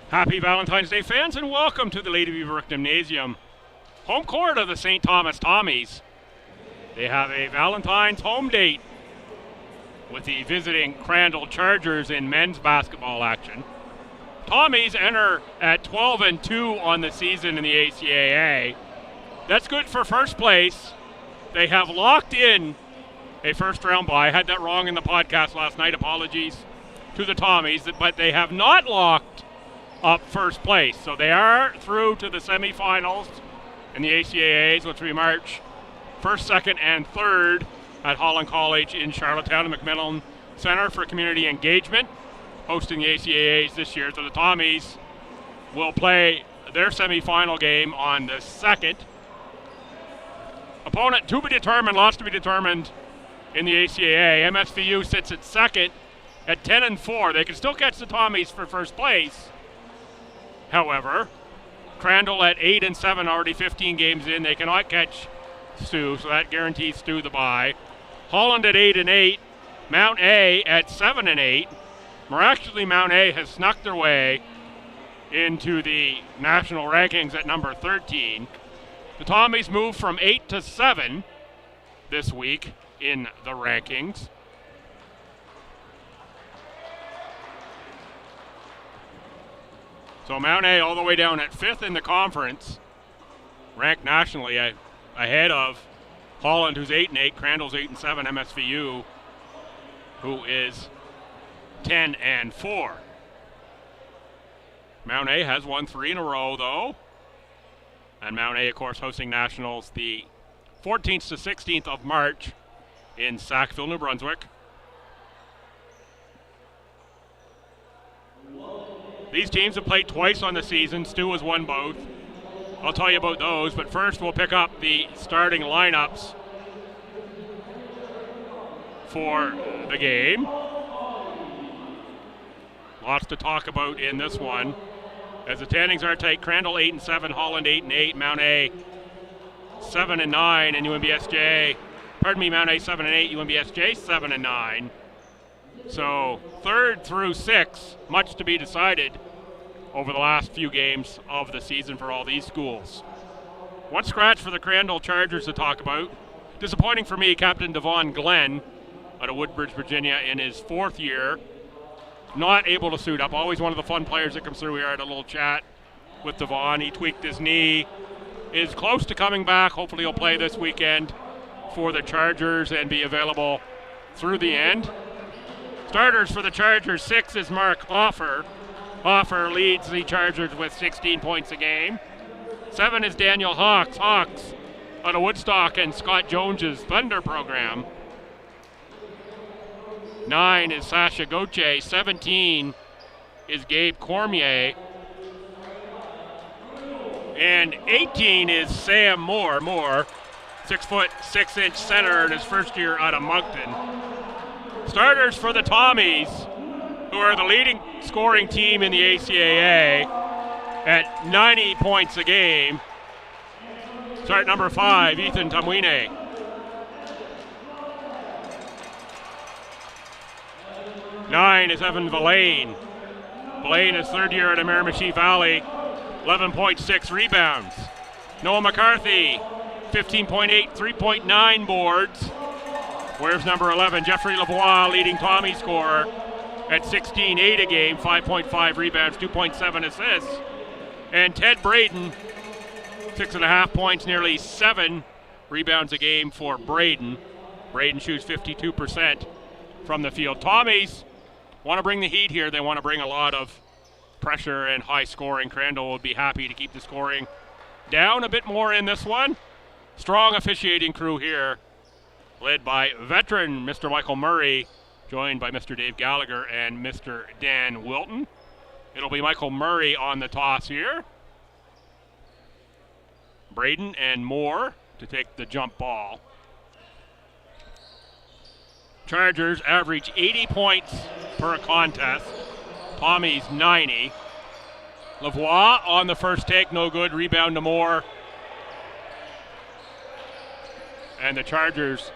Happy Valentine's Day, fans, and welcome to the Lady Beaver Gymnasium, home court of the St. Thomas Tommies. They have a Valentine's home date with the visiting Crandall Chargers in men's basketball action. Tommies enter at 12-2 on the season in the ACAA. That's good for first place. They have locked in a first-round bye. I had that wrong in the podcast last night. Apologies to the Tommies, but they have not locked up first place. So they are through to the semifinals in the ACAAs, which will be March 1st, 2nd, and 3rd at Holland College in Charlottetown and McMillan Center for Community Engagement, hosting the ACAAs this year. So the Tommies will play their semifinal game on the 2nd. Opponent to be determined, lots to be determined in the ACAA. MSVU sits at 2nd at 10-4. They can still catch the Tommies for first place. However, Crandall at 8-7, already 15 games in. They cannot catch STU, so that guarantees STU the bye. Holland at 8-8. Mount A at 7-8. Miraculously, Mount A has snuck their way into the national rankings at number 13. The Tommies move from 8 to 7 this week in the rankings. So Mount A all the way down at 5th in the conference, ranked nationally ahead of Holland, who's 8-8, Crandall's 8-7, MSVU, who is 10-4. Mount A has won 3 in a row, though. And Mount A, of course, hosting nationals the 14th to 16th of March in Sackville, New Brunswick. These teams have played twice on the season. STU has won both. I'll tell you about those, but first we'll pick up the starting lineups for the game. Lots to talk about in this one. As the standings are tight, Crandall 8-7, Holland 8-8, Mount A 7-9, and Mount A 7-8, UMBSJ 7-9. So 3rd through 6th, much to be decided over the last few games of the season for all these schools. One scratch for the Crandall Chargers to talk about. Disappointing for me, Captain Devon Glenn out of Woodbridge, Virginia, in his 4th year. Not able to suit up. Always one of the fun players that comes through. We had a little chat with Devon. He tweaked his knee. Is close to coming back. Hopefully he'll play this weekend for the Chargers and be available through the end. Starters for the Chargers, 6 is Mark Hoffer. Hoffer leads the Chargers with 16 points a game. 7 is Daniel Hawks. Hawks out of Woodstock and Scott Jones's Thunder program. 9 is Sasha Gauthier. 17 is Gabe Cormier. And 18 is Sam Moore. 6'6" center in his first year out of Moncton. Starters for the Tommies, who are the leading scoring team in the ACAA at 90 points a game. Start number 5, Ethan Tamwine. 9 is Evan Villain. Villain is 3rd year at Miramichi Valley, 11.6 rebounds. Noah McCarthy, 15.8, 3.9 boards. Where's number 11, Jeffrey Lavoie, leading Tommy scorer at 16.8 a game, 5.5 rebounds, 2.7 assists. And Ted Braden, 6.5 points, nearly 7 rebounds a game for Braden. Braden shoots 52% from the field. Tommies want to bring the heat here. They want to bring a lot of pressure and high scoring. Crandall would be happy to keep the scoring down a bit more in this one. Strong officiating crew here, led by veteran Mr. Michael Murray, joined by Mr. Dave Gallagher and Mr. Dan Wilton. It'll be Michael Murray on the toss here. Braden and Moore to take the jump ball. Chargers average 80 points per contest. Tommies 90. Lavoie on the first take, no good. Rebound to Moore. And the Chargers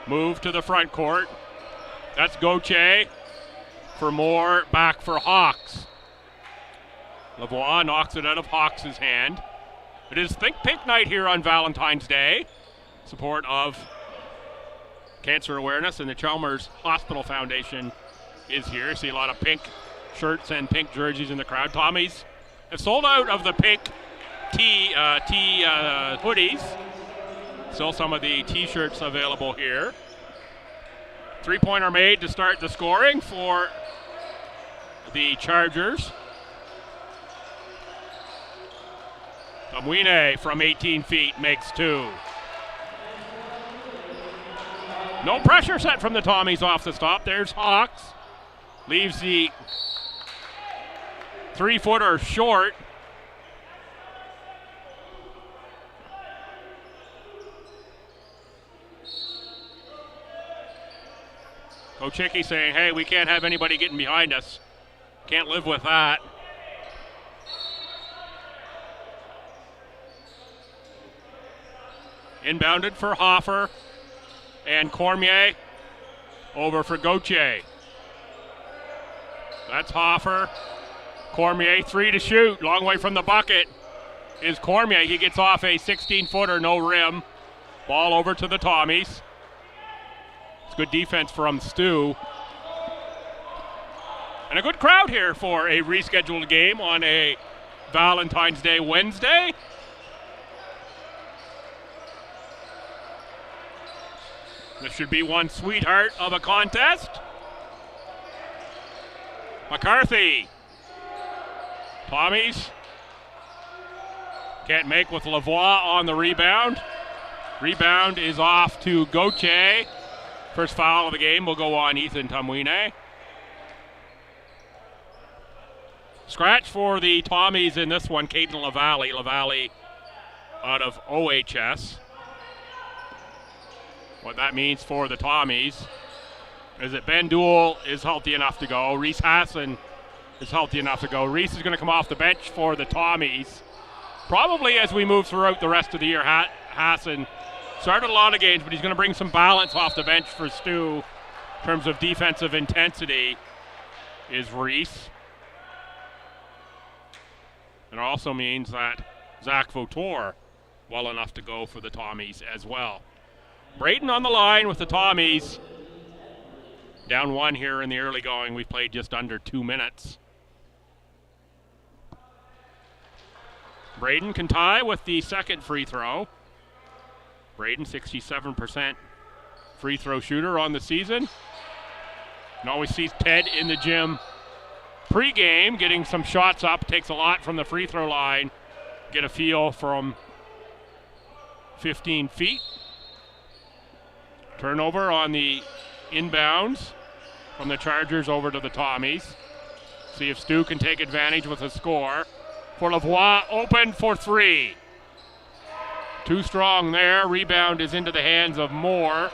move to the front court. That's Gauthier for Moore, back for Hawks. Lavoie knocks it out of Hawks' hand. It is Think Pink night here on Valentine's Day. Support of cancer awareness, and the Chalmers Hospital Foundation is here. See a lot of pink shirts and pink jerseys in the crowd. Tommies have sold out of the pink tee hoodies. Still some of the t-shirts available here. Three-pointer made to start the scoring for the Chargers. Kamwine from 18 feet makes two. No pressure set from the Tommies off the stop. There's Hawks. Leaves the three-footer short. Coach Hickey saying, hey, we can't have anybody getting behind us. Can't live with that. Inbounded for Hoffer and Cormier over for Gauthier. That's Hoffer. Cormier, three to shoot. Long way from the bucket is Cormier. He gets off a 16-footer, no rim. Ball over to the Tommies. It's good defense from STU. And a good crowd here for a rescheduled game on a Valentine's Day Wednesday. This should be one sweetheart of a contest. McCarthy. Tommies can't make with Lavoie on the rebound. Rebound is off to Gauthier. First foul of the game will go on Ethan Kamwine. Scratch for the Tommies in this one, Caden LaValle. LaValle out of OHS. What that means for the Tommies is that Ben Duell is healthy enough to go. Reese Hassan is healthy enough to go. Reese is going to come off the bench for the Tommies. Probably as we move throughout the rest of the year, Hassan started a lot of games, but he's going to bring some balance off the bench for STU in terms of defensive intensity is Reese. And it also means that Zach Votor well enough to go for the Tommies as well. Brayton on the line with the Tommies. Down one here in the early going. We've played just under 2 minutes. Brayton can tie with the second free throw. Brayton, 67% free throw shooter on the season. And always sees Ted in the gym pre-game, getting some shots up. Takes a lot from the free throw line. Get a feel from 15 feet. Turnover on the inbounds from the Chargers over to the Tommies. See if STU can take advantage with a score. For Lavoie, open for three. Too strong there. Rebound is into the hands of Moore.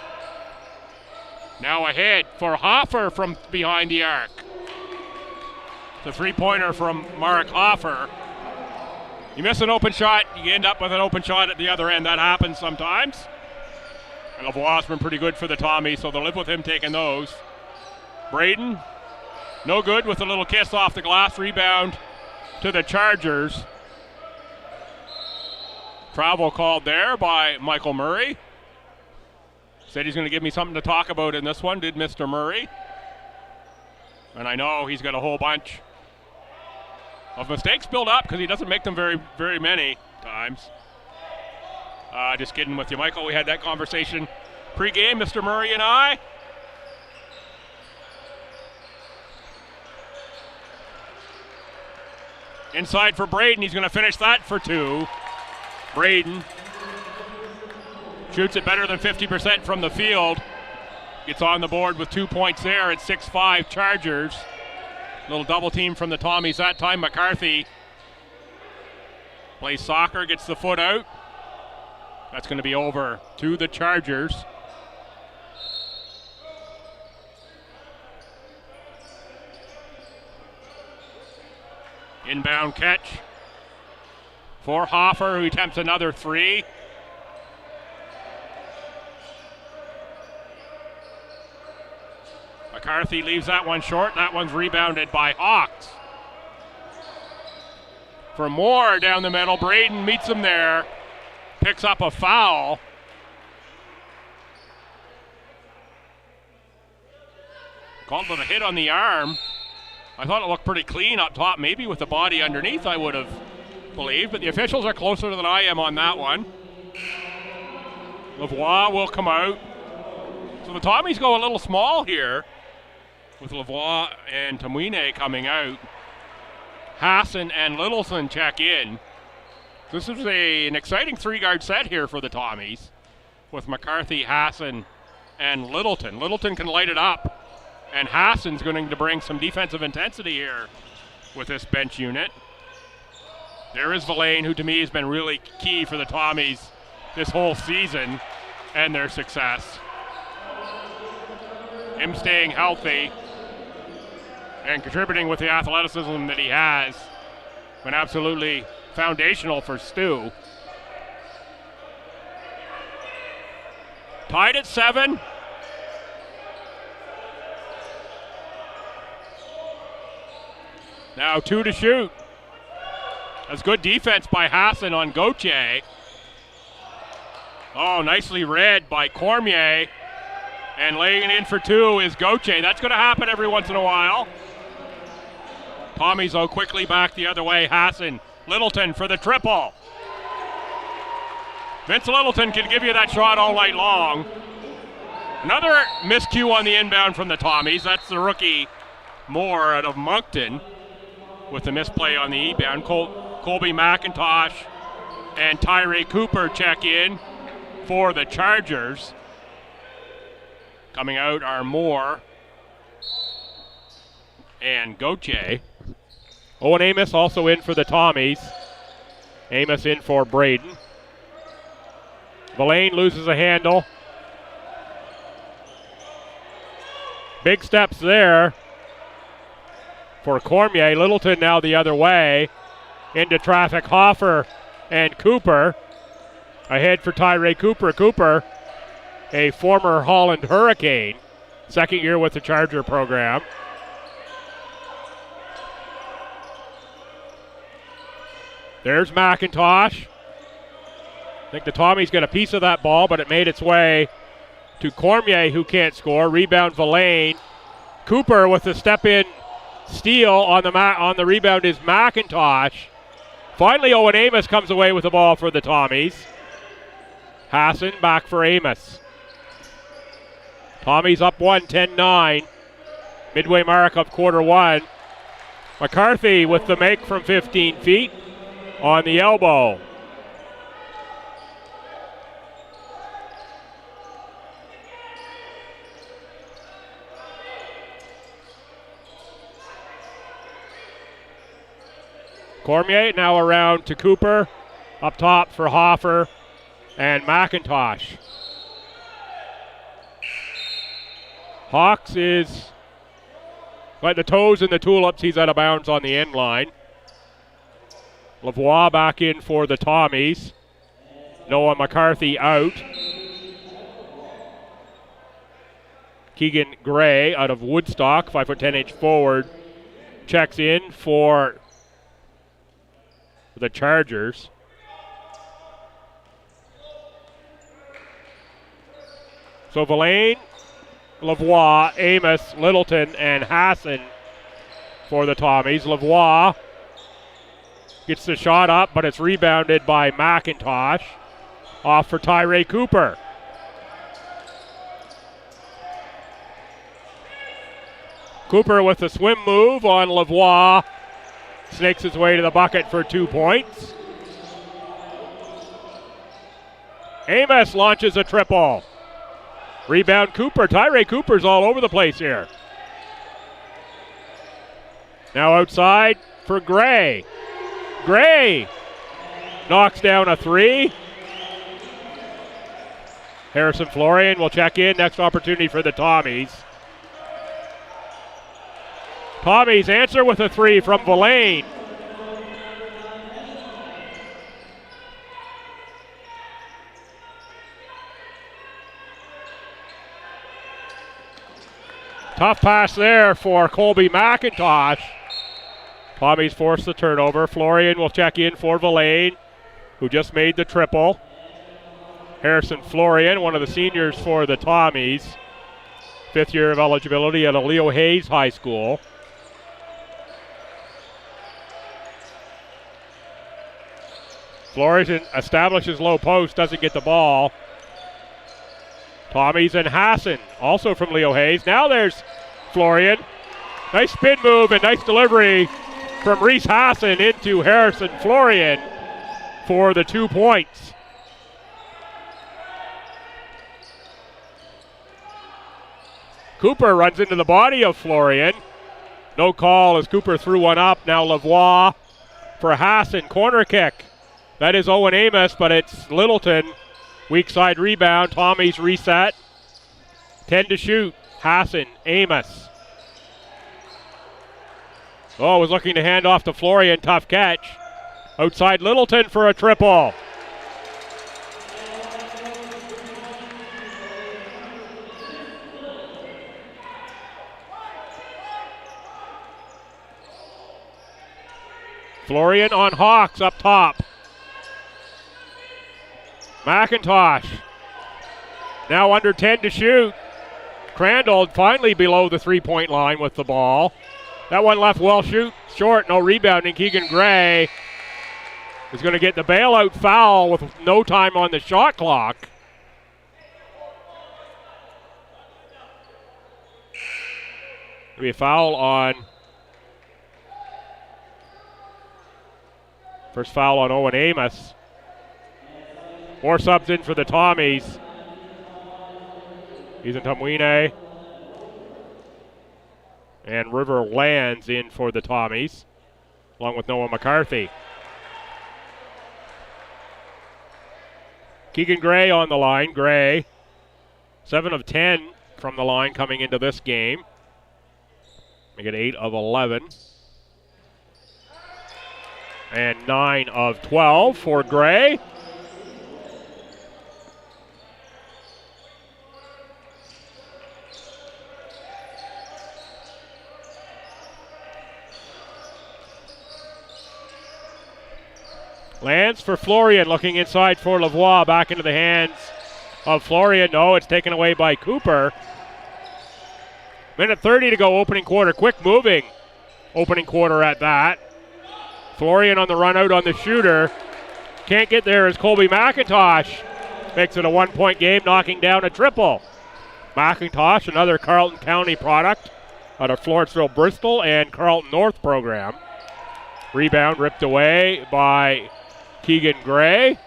Now ahead for Hoffer from behind the arc. The three-pointer from Mark Hoffer. You miss an open shot, you end up with an open shot at the other end. That happens sometimes. And Lavoie's been pretty good for the Tommies, so they'll live with him taking those. Braden, no good with a little kiss off the glass. Rebound to the Chargers. Travel called there by Michael Murray. Said he's going to give me something to talk about in this one, did Mr. Murray. And I know he's got a whole bunch of mistakes built up because he doesn't make them very, very many times. Just kidding with you, Michael. We had that conversation pre-game, Mr. Murray and I. Inside for Braden. He's going to finish that for two. Braden shoots it better than 50% from the field. Gets on the board with 2 points there at 6-5 Chargers. Little double team from the Tommies that time. McCarthy plays soccer, gets the foot out. That's going to be over to the Chargers. Inbound catch for Hoffer, who attempts another three. McCarthy leaves that one short. That one's rebounded by Hawks. for Moore down the middle. Braden meets him there, picks up a foul. Called with a hit on the arm. I thought it looked pretty clean up top, maybe with the body underneath, I would have believed, but the officials are closer than I am on that one. Lavoie will come out. So the Tommies go a little small here with Lavoie and Tamuine coming out. Hassan and Littleton check in. This is an exciting three-guard set here for the Tommies with McCarthy, Hassan, and Littleton. Littleton can light it up, and Hassan's going to bring some defensive intensity here with this bench unit. There is Villain, who to me has been really key for the Tommies this whole season and their success. Him staying healthy and contributing with the athleticism that he has been absolutely foundational for Stu. Tied at 7. Now 2 to shoot. That's good defense by Hassan on Gauthier. Oh, nicely read by Cormier. And laying it in for 2 is Gauthier. That's going to happen every once in a while. Tommies, though, quickly back the other way. Hassan, Littleton for the triple. Vince Littleton can give you that shot all night long. Another miscue on the inbound from the Tommies. That's the rookie Moore out of Moncton with the misplay on the inbound. Colby McIntosh and Tyree Cooper check in for the Chargers. Coming out are Moore and Gauthier. Owen Amos also in for the Tommies. Amos in for Braden. Villain loses a handle. Big steps there for Cormier. Littleton now the other way. Into traffic, Hoffer and Cooper. Ahead for Tyree Cooper. Cooper, a former Holland Hurricane. Second year with the Charger program. There's McIntosh. I think the Tommies got a piece of that ball, but it made its way to Cormier, who can't score. Rebound Villain. Cooper with the step-in steal on the rebound is McIntosh. Finally, Owen Amos comes away with the ball for the Tommies. Hassan back for Amos. Tommies up 1, 10-9. Midway mark of quarter 1. McCarthy with the make from 15 feet on the elbow. Cormier now around to Cooper. Up top for Hoffer and McIntosh. Hawks is like the toes in the tulips. He's out of bounds on the end line. Lavoie back in for the Tommies. Noah McCarthy out. Keegan Gray out of Woodstock, 5'10" forward, checks in for the Chargers. So Villain, Lavoie, Amos, Littleton, and Hassan for the Tommies. Lavoie gets the shot up, but it's rebounded by McIntosh. Off for Tyree Cooper. Cooper with the swim move on Lavoie. Snakes his way to the bucket for 2 points. Amos launches a triple. Rebound Cooper. Tyree Cooper's all over the place here. Now outside for Gray. Gray knocks down a 3. Harrison Florian will check in. Next opportunity for the Tommies. Tommies answer with a 3 from Villain. Tough pass there for Colby McIntosh. Tommies force the turnover. Florian will check in for Villain, who just made the triple. Harrison Florian, one of the seniors for the Tommies. 5th year of eligibility at a Leo Hayes High School. Florian establishes low post, doesn't get the ball. Tommies and Hassan, also from Leo Hayes. Now there's Florian. Nice spin move and nice delivery from Reese Hassan into Harrison Florian for the 2 points. Cooper runs into the body of Florian. No call as Cooper threw one up. Now Lavoie for Hassan. Corner kick. That is Owen Amos, but it's Littleton. Weak side rebound. Tommy's reset. 10 to shoot. Hassan, Amos. Oh, was looking to hand off to Florian. Tough catch. Outside Littleton for a triple. Florian on Hawks up top. McIntosh. Now under 10 to shoot. Crandall finally below the 3-point line with the ball. That one left well short, no rebounding. Keegan Gray is going to get the bailout foul with no time on the shot clock. There'll be a foul on. First foul on Owen Amos. More subs in for the Tommies. Ethan Tumwine and River Lands in for the Tommies, along with Noah McCarthy. Keegan Gray on the line. Gray, 7 of 10 from the line coming into this game. Make it 8 of 11. And 9 of 12 for Gray. Lands for Florian, looking inside for Lavoie, back into the hands of Florian. No, it's taken away by Cooper. Minute 30 to go, opening quarter. Quick moving opening quarter at that. Florian on the run out on the shooter. Can't get there as Colby McIntosh makes it a 1-point game, knocking down a triple. McIntosh, another Carleton County product out of Florentsville, Bristol, and Carleton North program. Rebound ripped away by Keegan Gray.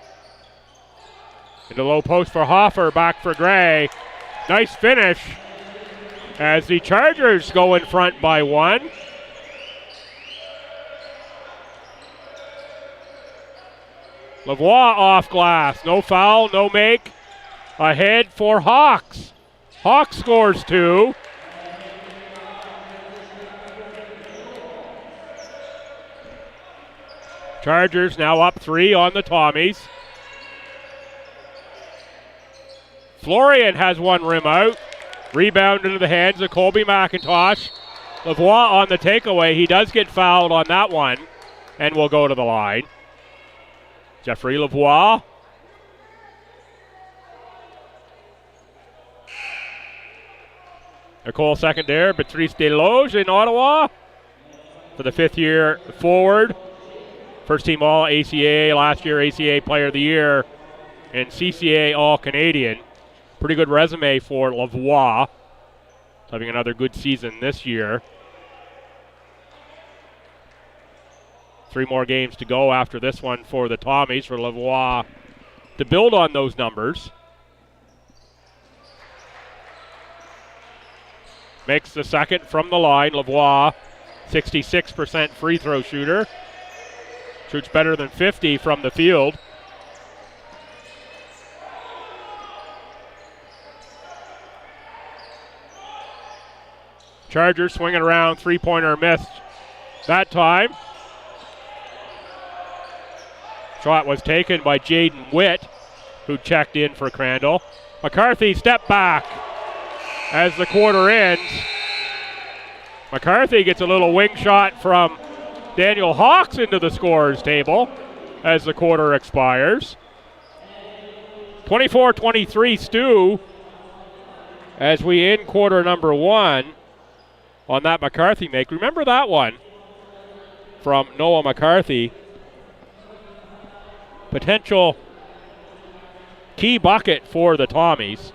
Into low post for Hoffer, back for Gray. Nice finish as the Chargers go in front by 1. Lavoie off glass. No foul, no make. Ahead for Hawks. Hawks scores 2. Chargers now up 3 on the Tommies. Florian has one rim out. Rebound into the hands of Colby McIntosh. Lavoie on the takeaway. He does get fouled on that one and will go to the line. Jeffrey Lavoie. Nicole Secondary, Patrice Desloge in Ottawa for the 5th year forward. First team All ACAA, last year ACAA Player of the Year, and CCA All Canadian. Pretty good resume for Lavoie. Having another good season this year. 3 more games to go after this one for the Tommies, for Lavoie to build on those numbers. Makes the second from the line. Lavoie, 66% free throw shooter. Shoots better than 50 from the field. Chargers swinging around, 3-pointer missed that time. Shot was taken by Jaden Witt, who checked in for Crandall. McCarthy step back as the quarter ends. McCarthy gets a little wing shot from Daniel Hawks into the scorer's table as the quarter expires. 24-23 STU as we end quarter number one on that McCarthy make. Remember that one from Noah McCarthy. Potential key bucket for the Tommies.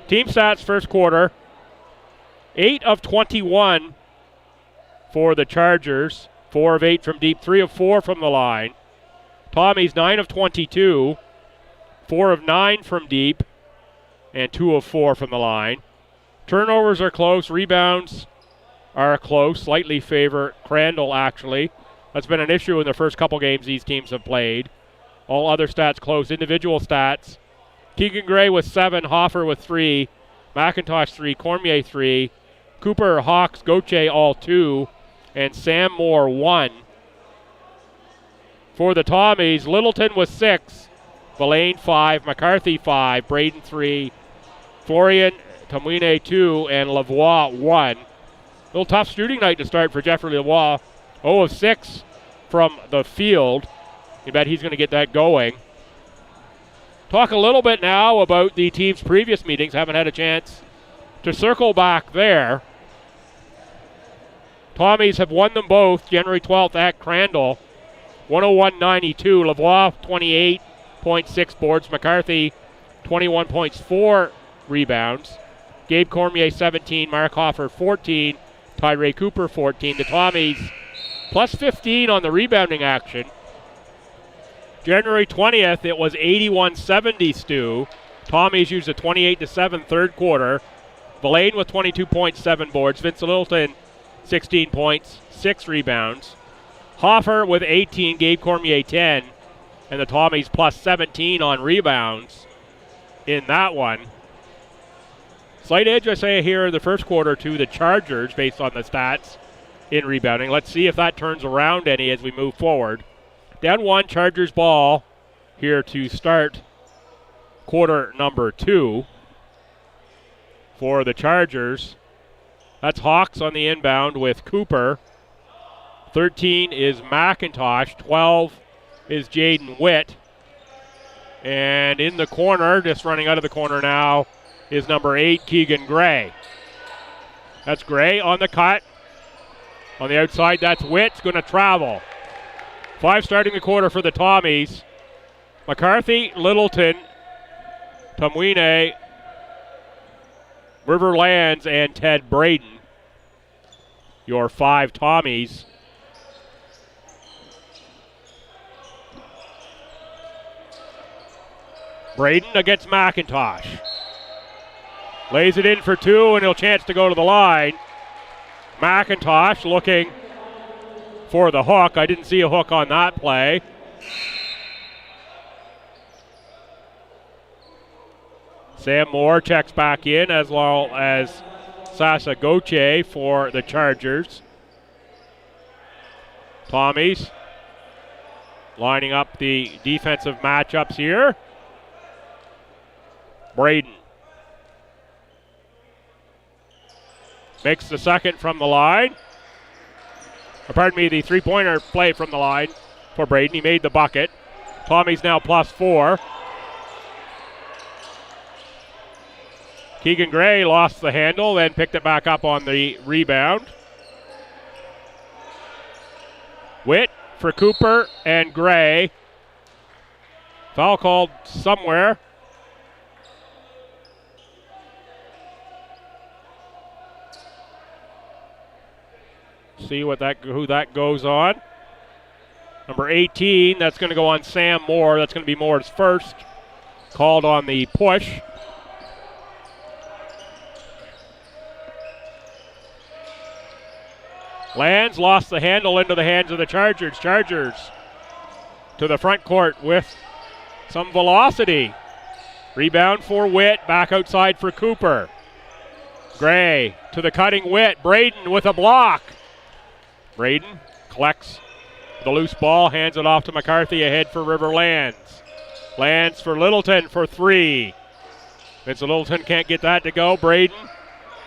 Team stats first quarter. 8 of 21 for the Chargers. 4 of 8 from deep, 3 of 4 from the line. Tommies 9 of 22. 4 of 9 from deep, and 2 of 4 from the line. Turnovers are close. Rebounds are close. Slightly favor Crandall, actually. That's been an issue in the first couple games these teams have played. All other stats close. Individual stats. Keegan Gray with 7, Hoffer with 3, McIntosh 3, Cormier 3, Cooper, Hawks, Gauthier all 2, and Sam Moore 1. For the Tommies, Littleton with 6, Villain 5, McCarthy 5, Braden 3, Florian, Tamwine 2, and Lavoie 1. A little tough shooting night to start for Jeffrey Lavoie. 0 of 6 from the field. You bet he's going to get that going. Talk a little bit now about the team's previous meetings. Haven't had a chance to circle back there. Tommies have won them both January 12th at Crandall. 101-92. Lavoie 28.6 boards. McCarthy 21 points, 4 rebounds. Gabe Cormier 17. Mark Hoffer 14. Tyree Cooper 14. The Tommies plus 15 on the rebounding action. January 20th, it was 81-70 STU. Tommies used a 28-7 third quarter. Villain with 22.7 boards. Vince Littleton, 16 points, 6 rebounds. Hoffer with 18, Gabe Cormier 10, and the Tommies plus 17 on rebounds in that one. Slight edge, I say, here in the first quarter to the Chargers based on the stats in rebounding. Let's see if that turns around any as we move forward. Down 1, Chargers ball here to start quarter number 2 for the Chargers. That's Hawks on the inbound with Cooper. 13 is McIntosh. 12 is Jaden Witt. And in the corner, just running out of the corner now, is number 8, Keegan Gray. That's Gray on the cut. On the outside, that's Witt. It's going to travel. 5 starting the quarter for the Tommies. McCarthy, Littleton, Tamwine, Riverlands, and Ted Braden. Your 5 Tommies. Braden against McIntosh. Lays it in for 2, and he'll chance to go to the line. McIntosh looking for the hook. I didn't see a hook on that play. Sam Moore checks back in, as well as Sasha Gauthier for the Chargers. Tommies lining up the defensive matchups here. Braden makes the second from the line. The three-pointer play from the line for Braden. He made the bucket. Tommies now plus 4. Keegan Gray lost the handle, then picked it back up on the rebound. Witt for Cooper and Gray. Foul called somewhere. See who that goes on. Number 18, that's going to go on Sam Moore. That's going to be Moore's first. Called on the push. Lands lost the handle into the hands of the Chargers. Chargers to the front court with some velocity. Rebound for Witt. Back outside for Cooper. Gray to the cutting Witt. Braden with a block. Braden collects the loose ball, hands it off to McCarthy, ahead for Riverlands. Lands for Littleton for 3. Vince Littleton can't get that to go. Braden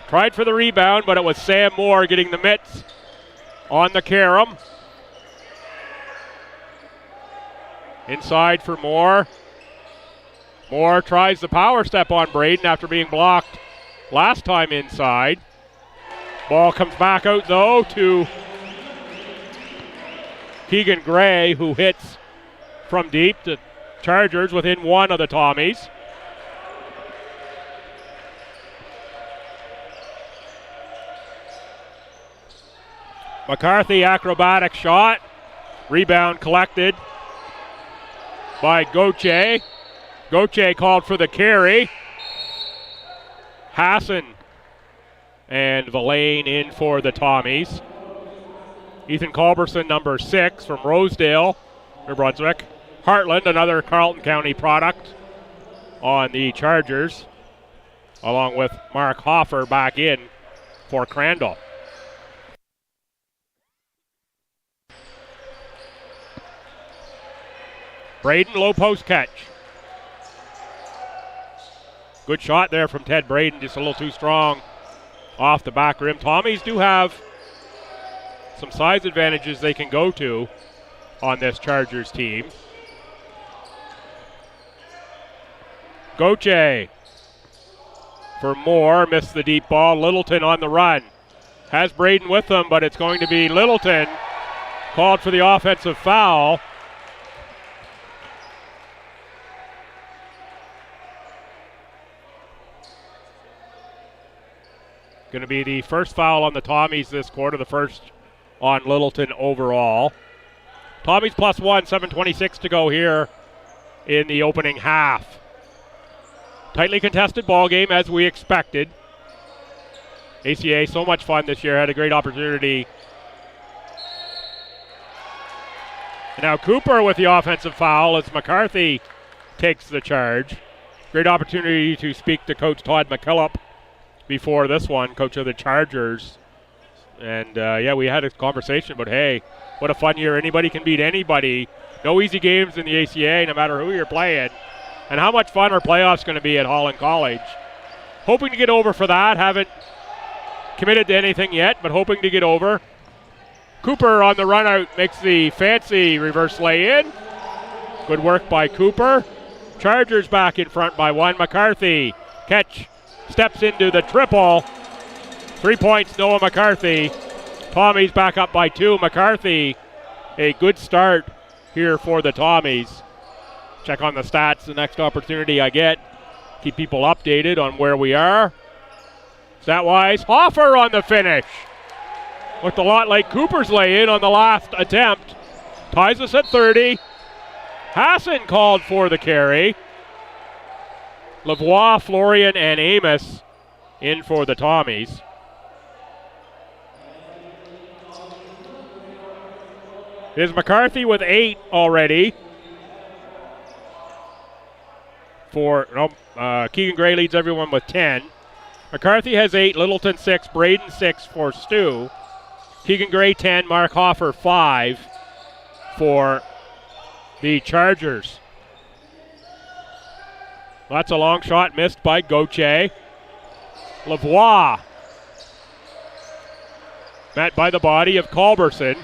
tried for the rebound, but it was Sam Moore getting the mitts on the carom. Inside for Moore. Moore tries the power step on Braden after being blocked last time inside. Ball comes back out though to Keegan Gray, who hits from deep. The Chargers within one of the Tommies. McCarthy acrobatic shot. Rebound collected by Gauthier. Gauthier called for the carry. Hassan and Villain in for the Tommies. Ethan Culberson, number 6 from Rosedale, New Brunswick. Heartland, another Carleton County product on the Chargers, along with Mark Hoffer back in for Crandall. Braden, low post catch. Good shot there from Ted Braden, just a little too strong off the back rim. Tommies do have some size advantages they can go to on this Chargers team. Gauthier for Moore, missed the deep ball. Littleton on the run. Has Braden with them, but it's going to be Littleton called for the offensive foul. Going to be the first foul on the Tommies this quarter, the first on Littleton overall. Tommies +1, 7:26 to go here in the opening half. Tightly contested ball game as we expected. ACAA, so much fun this year, had a great opportunity. And now Cooper with the offensive foul as McCarthy takes the charge. Great opportunity to speak to Coach Todd McKillop before this one, coach of the Chargers. And we had a conversation about, hey, what a fun year. Anybody can beat anybody. No easy games in the ACAA, no matter who you're playing. And how much fun are playoffs going to be at Holland College? Hoping to get over for that. Haven't committed to anything yet, but hoping to get over. Cooper on the run out makes the fancy reverse lay-in. Good work by Cooper. Chargers back in front by 1. McCarthy catch. Steps into the triple. 3 points, Noah McCarthy. Tommies back up by 2. McCarthy, a good start here for the Tommies. Check on the stats the next opportunity I get. Keep people updated on where we are. Stat-wise, Hoffer on the finish. Looked a lot like Cooper's lay-in on the last attempt. Ties us at 30. Hassan called for the carry. Lavoie, Florian, and Amos in for the Tommies. Here's McCarthy with 8 already. Keegan Gray leads everyone with 10. McCarthy has 8, Littleton 6, Braden 6 for Stu. Keegan Gray 10, Mark Hoffer 5 for the Chargers. That's a long shot missed by Gauthier. Lavoie met by the body of Culberson.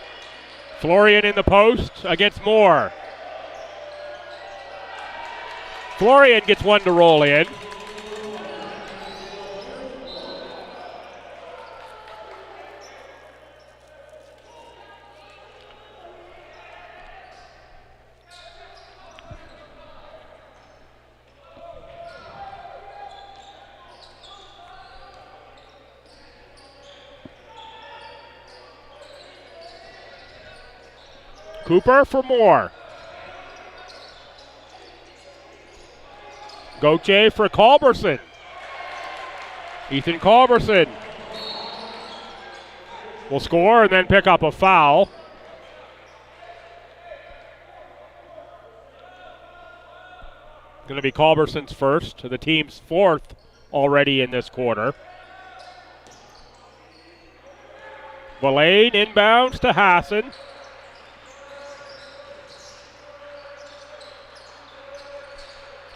Florian in the post against Moore. Florian gets one to roll in. Cooper for Moore. Gauthier for Culberson. Ethan Culberson will score and then pick up a foul. Going to be Culberson's first, the team's 4th already in this quarter. Villain inbounds to Hassan.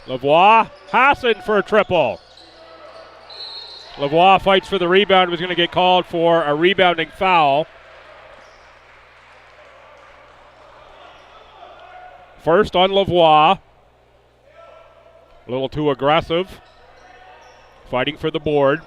Lavoie, Hassan for a triple. Lavoie fights for the rebound, was going to get called for a rebounding foul. First on Lavoie. A little too aggressive. Fighting for the board.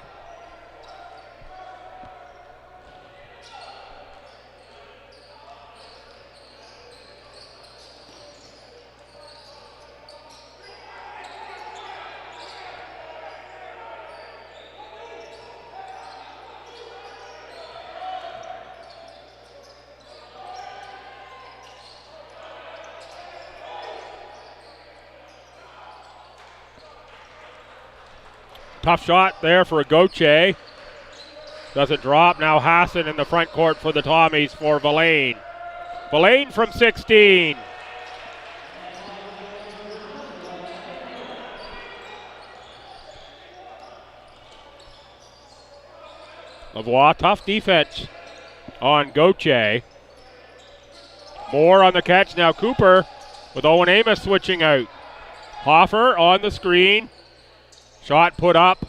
Tough shot there for a Gauthier. Doesn't drop. Now Hassan in the front court for the Tommies for Villain. Villain from 16. Lavoie, tough defense on Gauthier. Moore on the catch. Now Cooper with Owen Amos switching out. Hoffer on the screen. Shot put up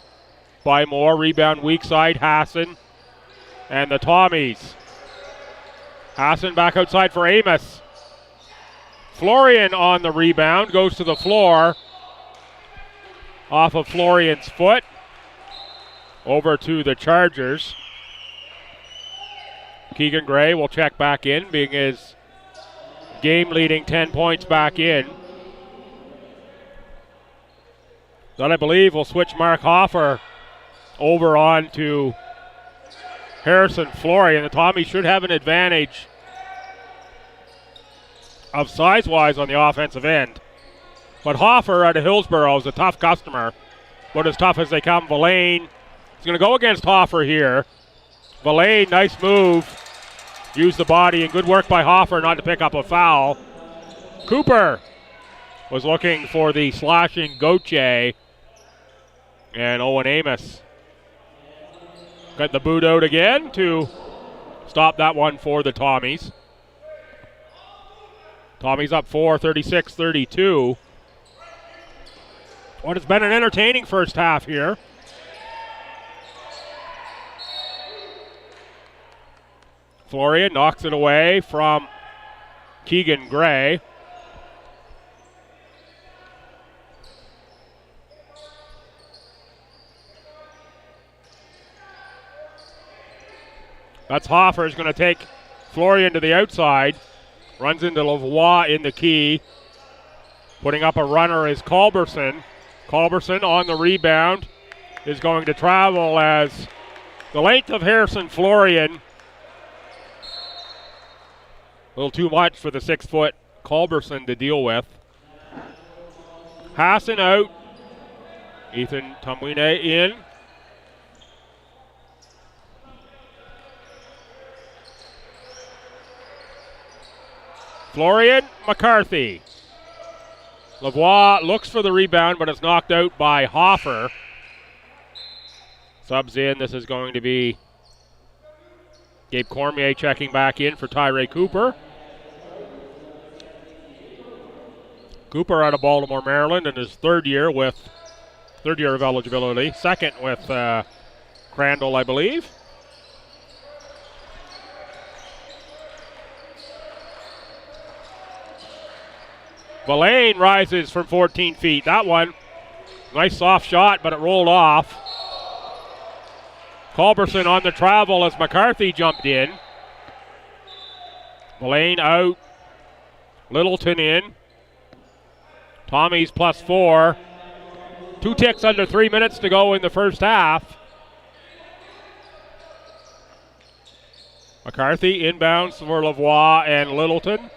by Moore. Rebound weak side, Hassan. And the Tommies. Hassan back outside for Amos. Florian on the rebound. Goes to the floor. Off of Florian's foot. Over to the Chargers. Keegan Gray will check back in, being his game-leading 10 points back in. Then I believe we'll switch Mark Hoffer over on to Harrison Florian. The Tommies should have an advantage of size-wise on the offensive end. But Hoffer out of Hillsborough is a tough customer, but as tough as they come. Villain is going to go against Hoffer here. Villain, nice move. Used the body, and good work by Hoffer not to pick up a foul. Cooper was looking for the slashing Gauthier. And Owen Amos got the boot out again to stop that one for the Tommies. Tommies up 4, 36-32. What has been an entertaining first half here. Florian knocks it away from Keegan Gray. That's Hoffer is going to take Florian to the outside. Runs into Lavoie in the key. Putting up a runner is Culberson. Culberson on the rebound is going to travel as the length of Harrison Florian. A little too much for the 6-foot Culberson to deal with. Hassan out. Ethan Tumwine in. Florian, McCarthy. Lavoie looks for the rebound, but it's knocked out by Hoffer. Subs in. This is going to be Gabe Cormier checking back in for Tyree Cooper. Cooper out of Baltimore, Maryland, in his third year of eligibility. Second with Crandall, I believe. Villain rises from 14 feet. That one, nice soft shot, but it rolled off. Culberson on the travel as McCarthy jumped in. Villain out. Littleton in. Tommies +4. 2 ticks under 3 minutes to go in the first half. McCarthy inbounds for Lavoie and Littleton.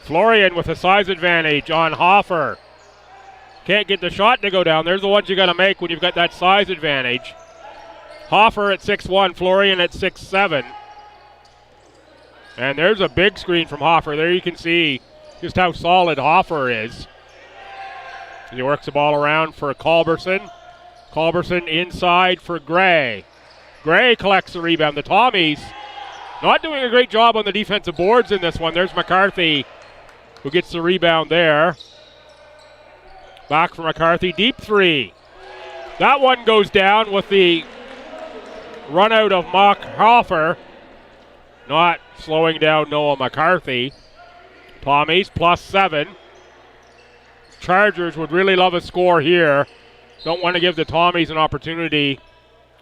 Florian with a size advantage on Hoffer. Can't get the shot to go down. There's the ones you got to make when you've got that size advantage. Hoffer at 6'1", Florian at 6'7". And there's a big screen from Hoffer. There you can see just how solid Hoffer is. He works the ball around for Culberson. Culberson inside for Gray. Gray collects the rebound. The Tommies not doing a great job on the defensive boards in this one. There's McCarthy who gets the rebound there. Back for McCarthy, deep three. That one goes down with the run out of Mark Hoffer. not slowing down Noah McCarthy. Tommies +7. Chargers would really love a score here. Don't want to give the Tommies an opportunity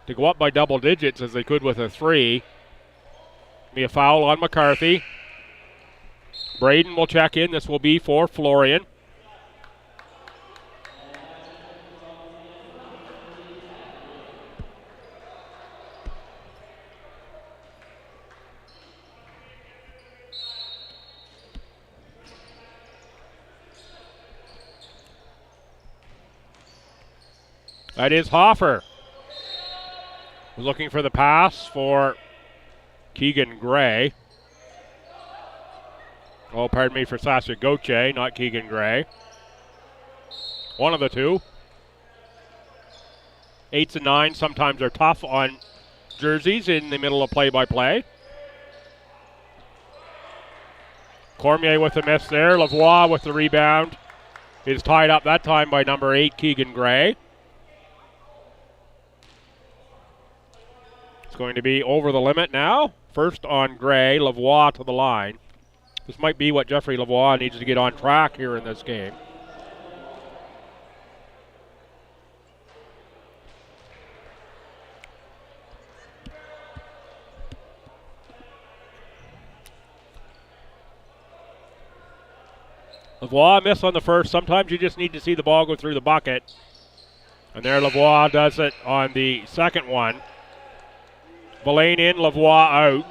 to go up by double digits as they could with a 3. Be a foul on McCarthy. Braden will check in. This will be for Florian. That is Hoffer. Looking for the pass for Keegan Gray. Oh, pardon me, for Sasha Gauthier, not Keegan Gray. One of the two. 8s and 9s sometimes are tough on jerseys in the middle of play-by-play. Cormier with the miss there. Lavoie with the rebound. Is tied up that time by number 8, Keegan Gray. It's going to be over the limit now. First on Gray, Lavoie to the line. This might be what Jeffrey Lavoie needs to get on track here in this game. Lavoie missed on the first. Sometimes you just need to see the ball go through the bucket. And there Lavoie does it on the second one. Villain in, Lavoie out.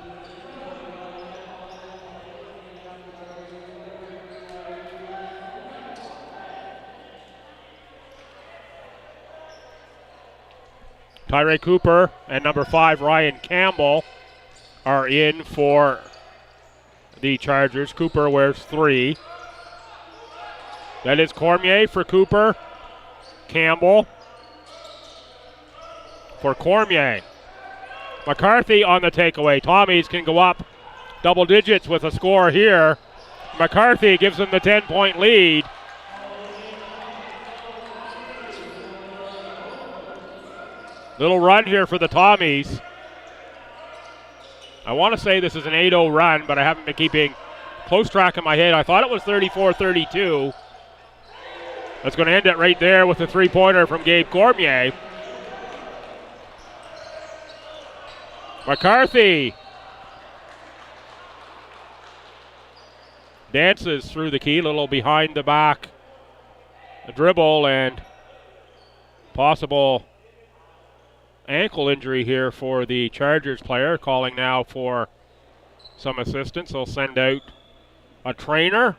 Tyree Cooper and number 5, Ryan Campbell, are in for the Chargers. Cooper wears 3. That is Cormier for Cooper. Campbell for Cormier. McCarthy on the takeaway. Tommies can go up double digits with a score here. McCarthy gives them the 10-point lead. Little run here for the Tommies. I want to say this is an 8-0 run, but I haven't been keeping close track in my head. I thought it was 34-32. That's going to end it right there with a 3-pointer from Gabe Cormier. McCarthy dances through the key, a little behind the back. A dribble and possible ankle injury here for the Chargers player. Calling now for some assistance. They'll send out a trainer.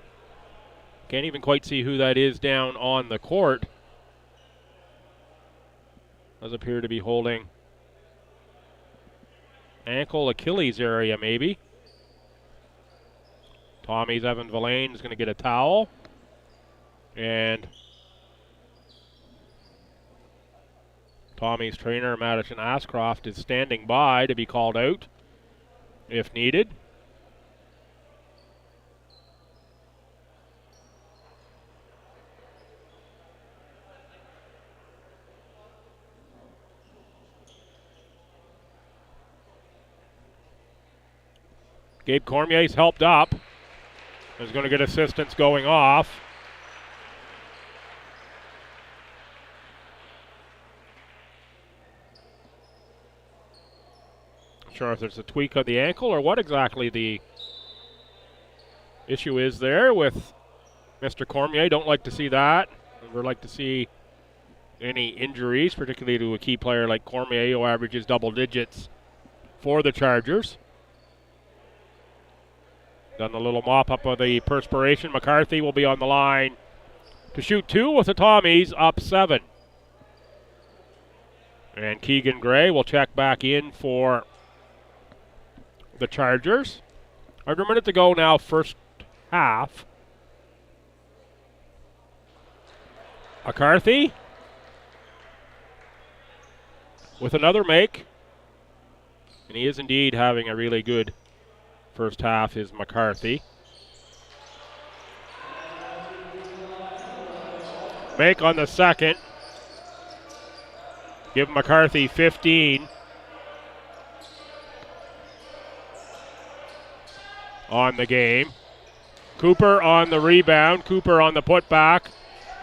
Can't even quite see who that is down on the court. Does appear to be holding ankle, Achilles area maybe. Tommy's Evan Villain is going to get a towel. And Tommy's trainer, Madison Ascroft, is standing by to be called out if needed. Gabe Cormier's helped up. Is going to get assistance going off. Not sure if there's a tweak of the ankle or what exactly the issue is there with Mr. Cormier. Don't like to see that. Never like to see any injuries, particularly to a key player like Cormier, who averages double digits for the Chargers. Done a little mop-up of the perspiration. McCarthy will be on the line to shoot 2 with the Tommies, up 7. And Keegan Gray will check back in for the Chargers. Under a minute to go now, first half. McCarthy with another make. And he is indeed having a really good first half, is McCarthy. Make on the second. Give McCarthy 15. on the game. Cooper on the rebound. Cooper on the putback.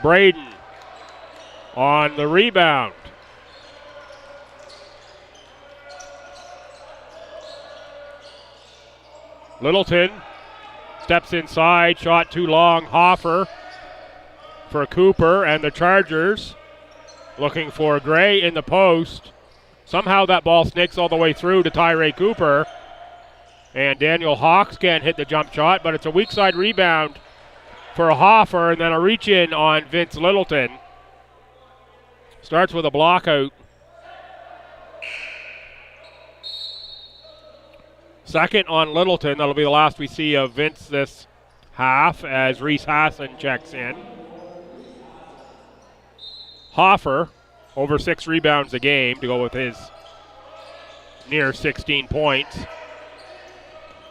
Braden on the rebound. Littleton steps inside. Shot too long. Hoffer for Cooper, and the Chargers looking for Gray in the post. Somehow that ball snakes all the way through to Tyree Cooper. And Daniel Hawks can't hit the jump shot, but it's a weak side rebound for Hoffer, and then a reach in on Vince Littleton. Starts with a block out. Second on Littleton. That'll be the last we see of Vince this half as Reese Hassan checks in. Hoffer, over 6 rebounds a game to go with his near 16 points.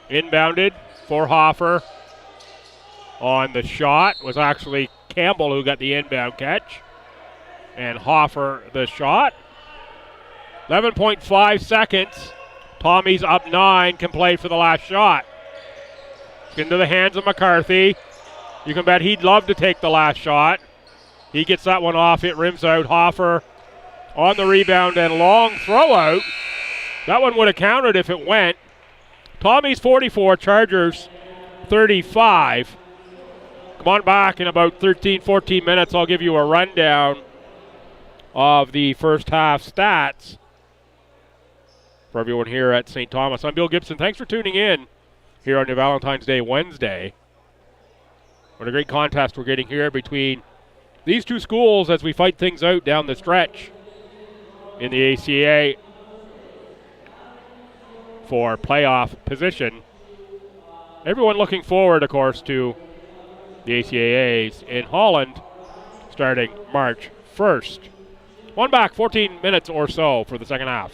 Inbounded for Hoffer. On the shot was actually Campbell who got the inbound catch. And Hoffer the shot. 11.5 seconds. Tommy's up 9, can play for the last shot. Into the hands of McCarthy. You can bet he'd love to take the last shot. He gets that one off, it rims out. Hoffer on the rebound and long throw out. That one would have counted if it went. Tommy's 44, Chargers 35. Come on back in about 13, 14 minutes. I'll give you a rundown of the first half stats for everyone here at St. Thomas. I'm Bill Gibson. Thanks for tuning in here on your Valentine's Day Wednesday. What a great contest we're getting here between these two schools as we fight things out down the stretch in the ACAA for playoff position. Everyone looking forward, of course, to the ACAAs in Holland starting March 1st. One back, 14 minutes or so for the second half.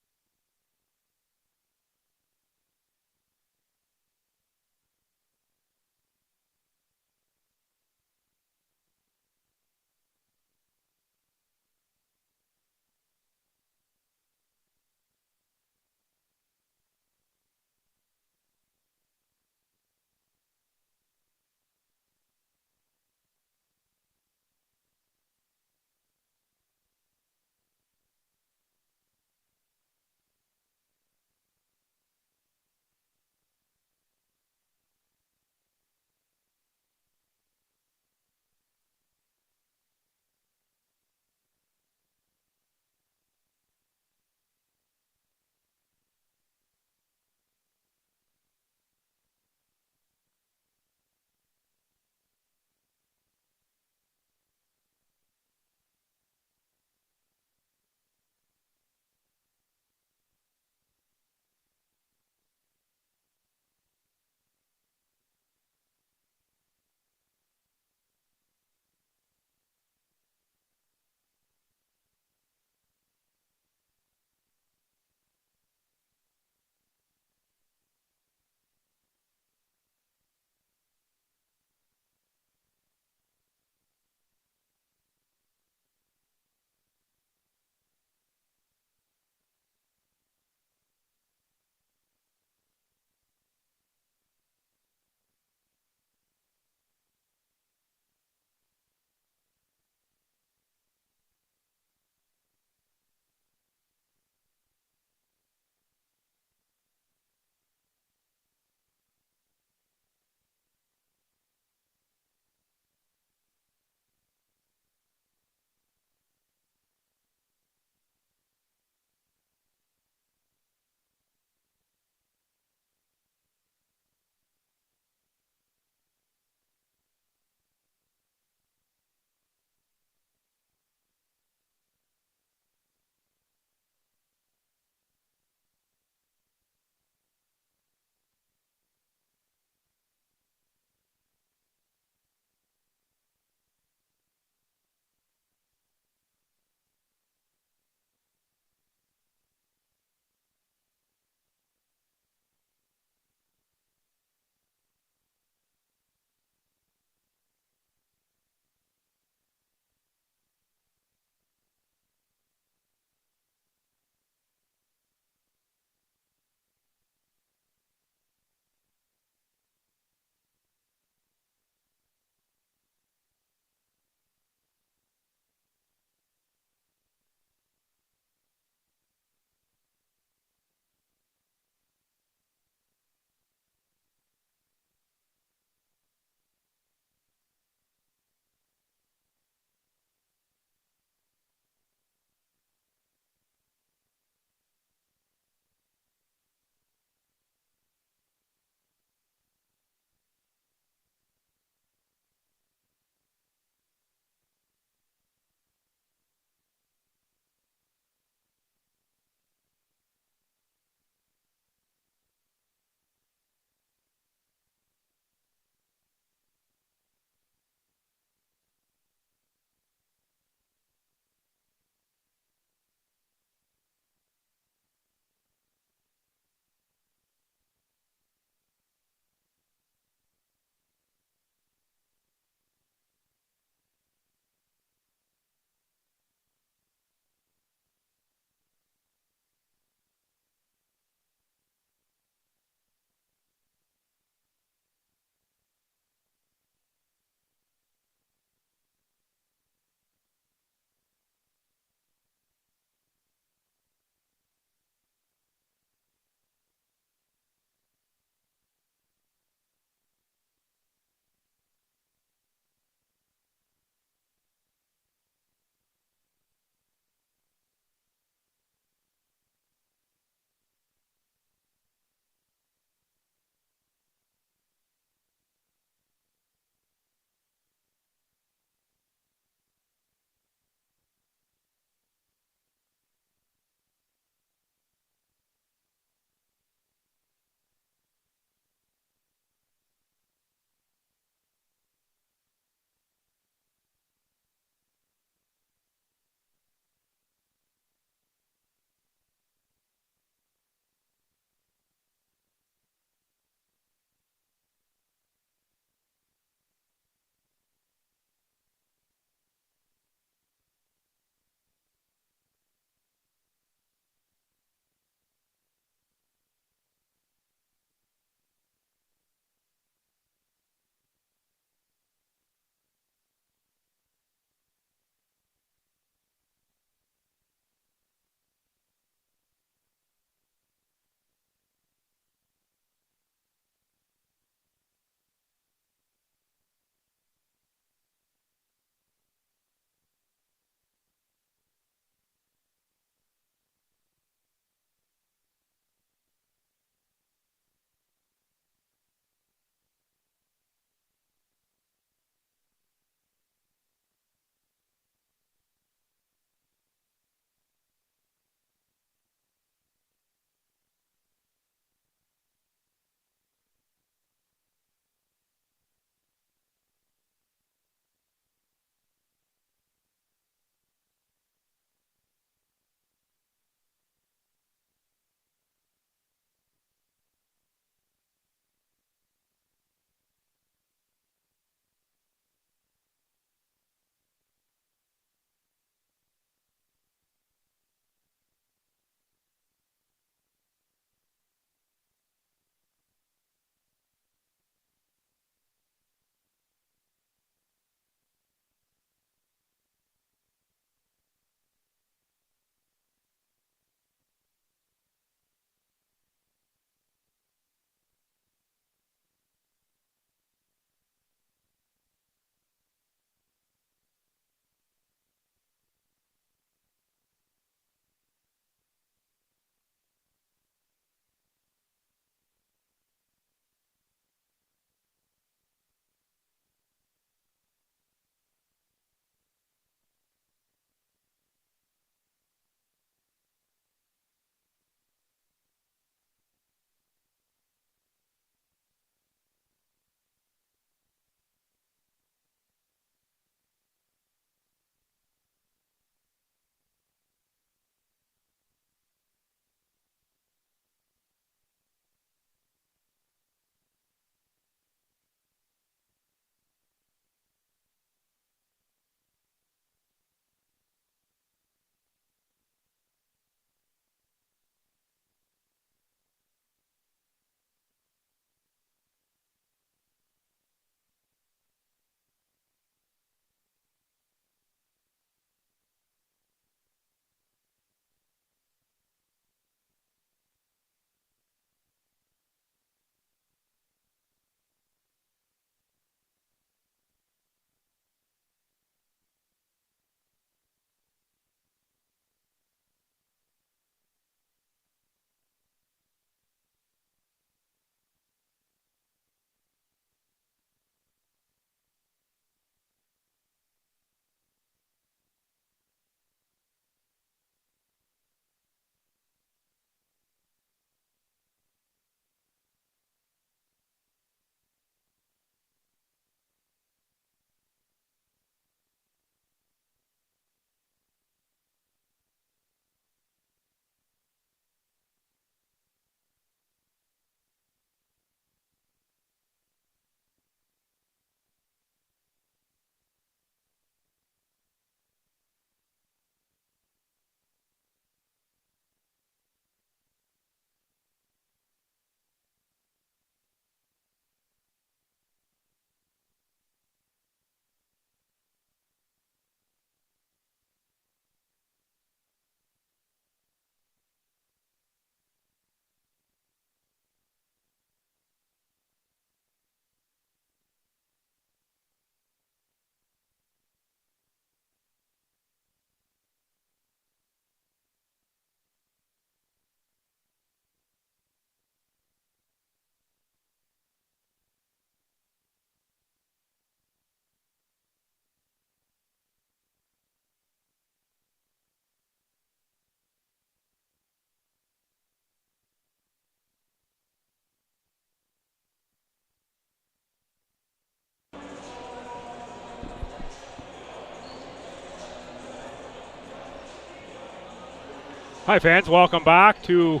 Hi fans, welcome back to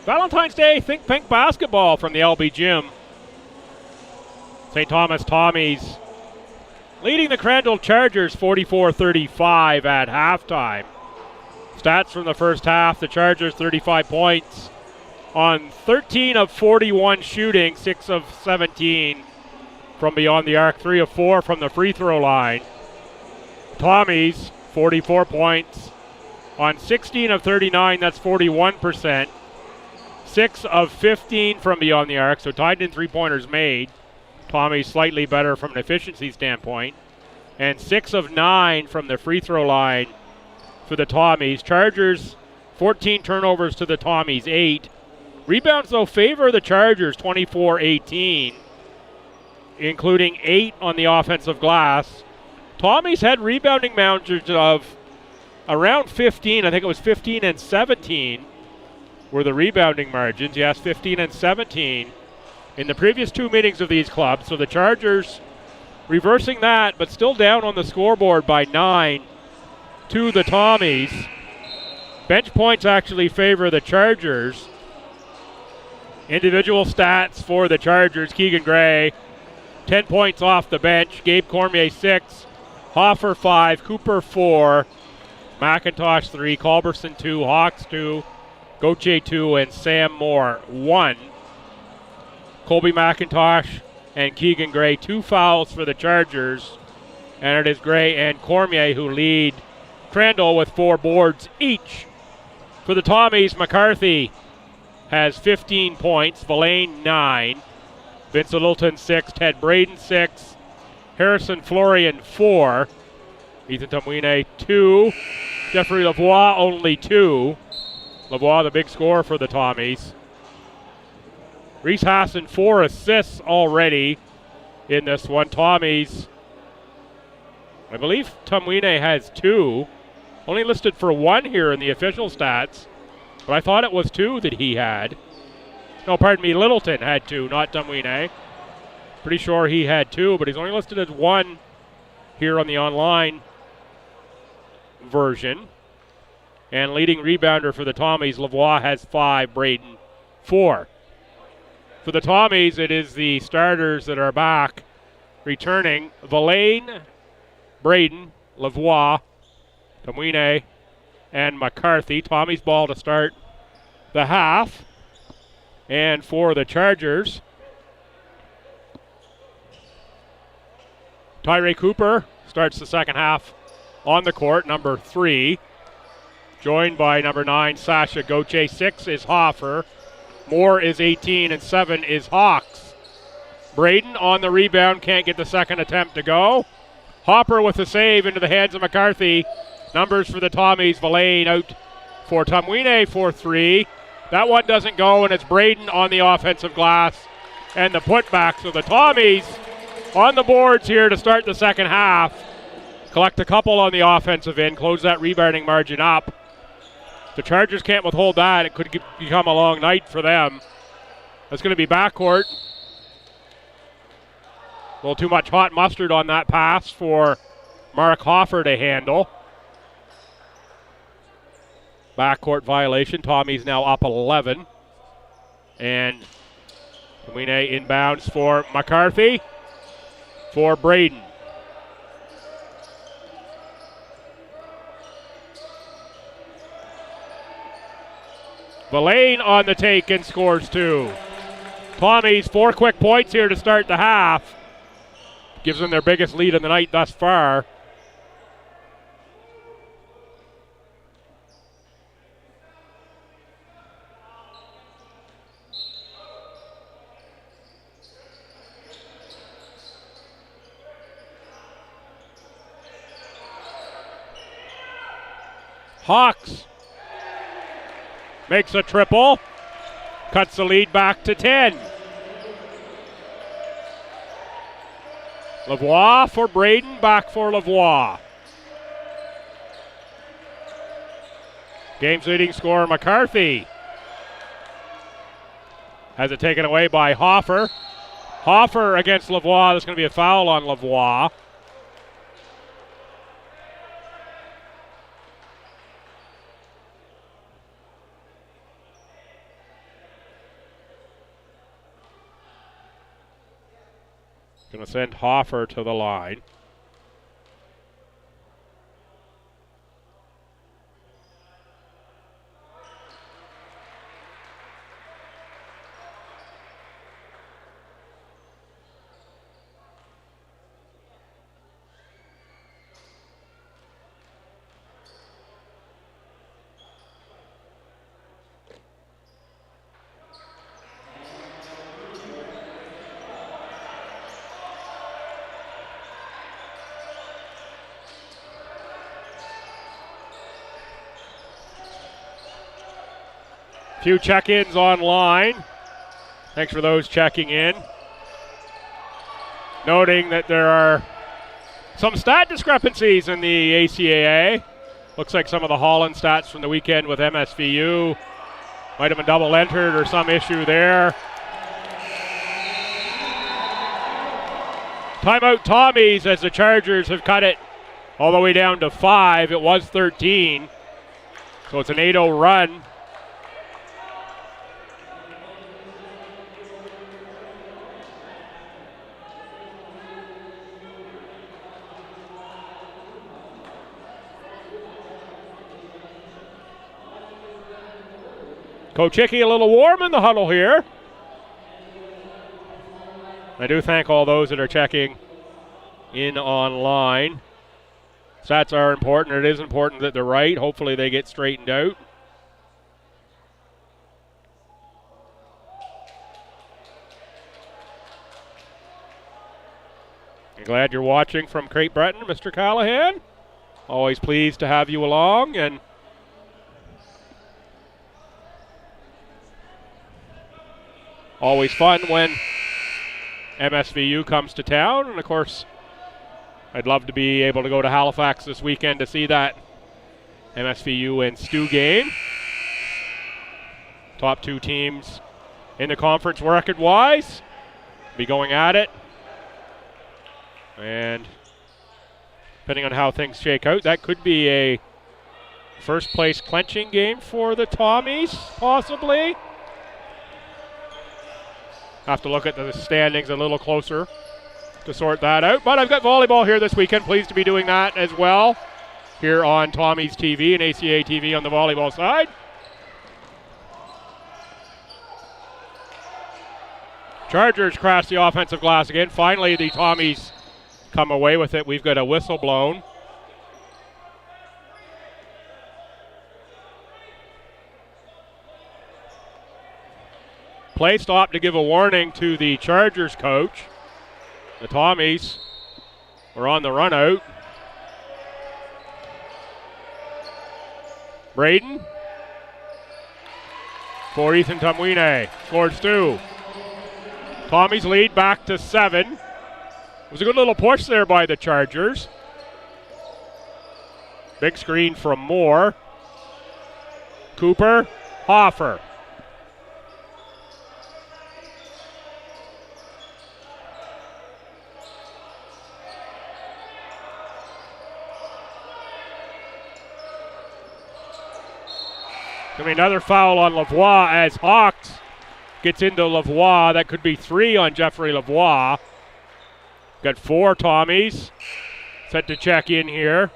Valentine's Day Think Pink Basketball from the LB Gym. St. Thomas Tommies leading the Crandall Chargers 44-35 at halftime. Stats from the first half, the Chargers 35 points on 13 of 41 shooting, 6 of 17 from beyond the arc, 3 of 4 from the free throw line. Tommies 44 points on 16 of 39, that's 41%. 6 of 15 from beyond the arc, so tied in three-pointers made. Tommy slightly better from an efficiency standpoint. And 6 of 9 from the free throw line for the Tommies. Chargers, 14 turnovers to the Tommies, 8. Rebounds, though, favor the Chargers, 24-18, including 8 on the offensive glass. Tommies had rebounding margins of around 15. I think it was 15 and 17 were the rebounding margins. Yes, 15 and 17 in the previous two meetings of these clubs. So the Chargers reversing that, but still down on the scoreboard by 9 to the Tommies. Bench points actually favor the Chargers. Individual stats for the Chargers. Keegan Gray, 10 points off the bench. Gabe Cormier, 6. Hoffer, 5. Cooper, 4. McIntosh, 3. Culberson, 2. Hawks, 2. Gauthier, 2. And Sam Moore, 1. Colby McIntosh and Keegan Gray, 2 fouls for the Chargers. And it is Gray and Cormier who lead Crandall with 4 boards each. For the Tommies, McCarthy has 15 points. Villain, 9. Vince Littleton, 6. Ted Braden, 6. Harrison Florian, 4. Ethan Tumwine, 2. Jeffrey Lavoie, only 2. Lavoie, the big scorer for the Tommies. Reese Hassan, 4 assists already in this one. Tommies, I believe Tumwine has 2. Only listed for 1 here in the official stats, but I thought it was 2 that he had. No, pardon me, Littleton had 2, not Tumwine. Pretty sure he had 2, but he's only listed as 1 here on the online version. And leading rebounder for the Tommies, Lavoie has 5, Braden 4. For the Tommies, it is the starters that are back, returning. Villain, Braden, Lavoie, Tumwine, and McCarthy. Tommy's ball to start the half. And for the Chargers, Tyree Cooper starts the second half on the court, number 3. Joined by number 9, Sasha Gauthier. 6 is Hoffer. Moore is 18, and 7 is Hawks. Braden on the rebound, can't get the second attempt to go. Hopper with the save into the hands of McCarthy. Numbers for the Tommies. Villain out for Tumwine for 3. That one doesn't go, and it's Braden on the offensive glass and the putback. So the Tommies on the boards here to start the second half. Collect a couple on the offensive end, close that rebounding margin up. The Chargers can't withhold that. It could become a long night for them. That's going to be backcourt. A little too much hot mustard on that pass for Mark Hoffer to handle. Backcourt violation. Tommy's now up 11. And Tumwine inbounds for McCarthy for Braden. Villain on the take and scores 2. Tommies, 4 quick points here to start the half. Gives them their biggest lead of the night thus far. Hawks makes a triple, cuts the lead back to 10. Lavoie for Braden, back for Lavoie. Game's leading scorer McCarthy has it taken away by Hoffer. Hoffer against Lavoie. There's going to be a foul on Lavoie. Going to send Hoffer to the line. Few check-ins online. Thanks for those checking in. Noting that there are some stat discrepancies in the ACAA. Looks like some of the Holland stats from the weekend with MSVU might have been double entered or some issue there. Timeout Tommies as the Chargers have cut it all the way down to 5. It was 13. So it's an 8-0 run. Coach Hickey a little warm in the huddle here. I do thank all those that are checking in online. Stats are important. It is important that they're right. Hopefully they get straightened out. I'm glad you're watching from Cape Breton, Mr. Callahan. Always pleased to have you along, and always fun when MSVU comes to town. And of course, I'd love to be able to go to Halifax this weekend to see that MSVU and STU game. Top two teams in the conference record-wise be going at it. And depending on how things shake out, that could be a first-place clenching game for the Tommies, possibly. Have to look at the standings a little closer to sort that out. But I've got volleyball here this weekend. Pleased to be doing that as well here on Tommy's TV and ACAA TV on the volleyball side. Chargers crash the offensive glass again. Finally, the Tommies come away with it. We've got a whistle blown. Play stop to give a warning to the Chargers coach. The Tommies were on the run out. Braden for Ethan Tumwine. Scores 2. Tommies lead back to 7. It was a good little push there by the Chargers. Big screen from Moore. Cooper, Hoffer. Another foul on Lavoie as Hawks gets into Lavoie. That could be 3 on Jeffrey Lavoie. Got 4 Tommies set to check in here.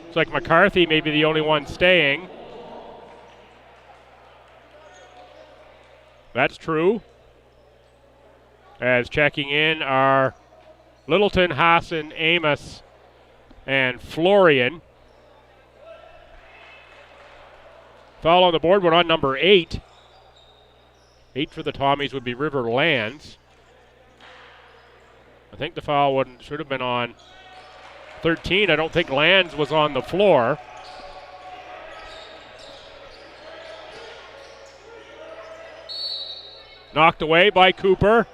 Looks like McCarthy may be the only one staying. That's true. As checking in are Littleton, Hassan, Amos, and Florian. Foul on the board went on number 8. 8 for the Tommies would be River Lands. I think the foul should have been on 13. I don't think Lands was on the floor. Knocked away by Cooper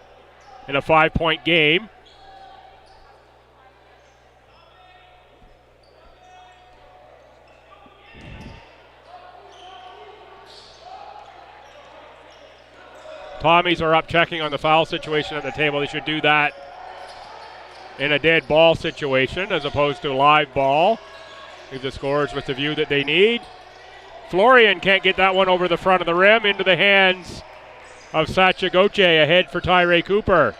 in a 5-point game. Tommies are up checking on the foul situation at the table. They should do that in a dead ball situation as opposed to live ball. Leave the scorers with the view that they need. Florian can't get that one over the front of the rim into the hands of Sacha Gauthier, ahead for Tyree Cooper.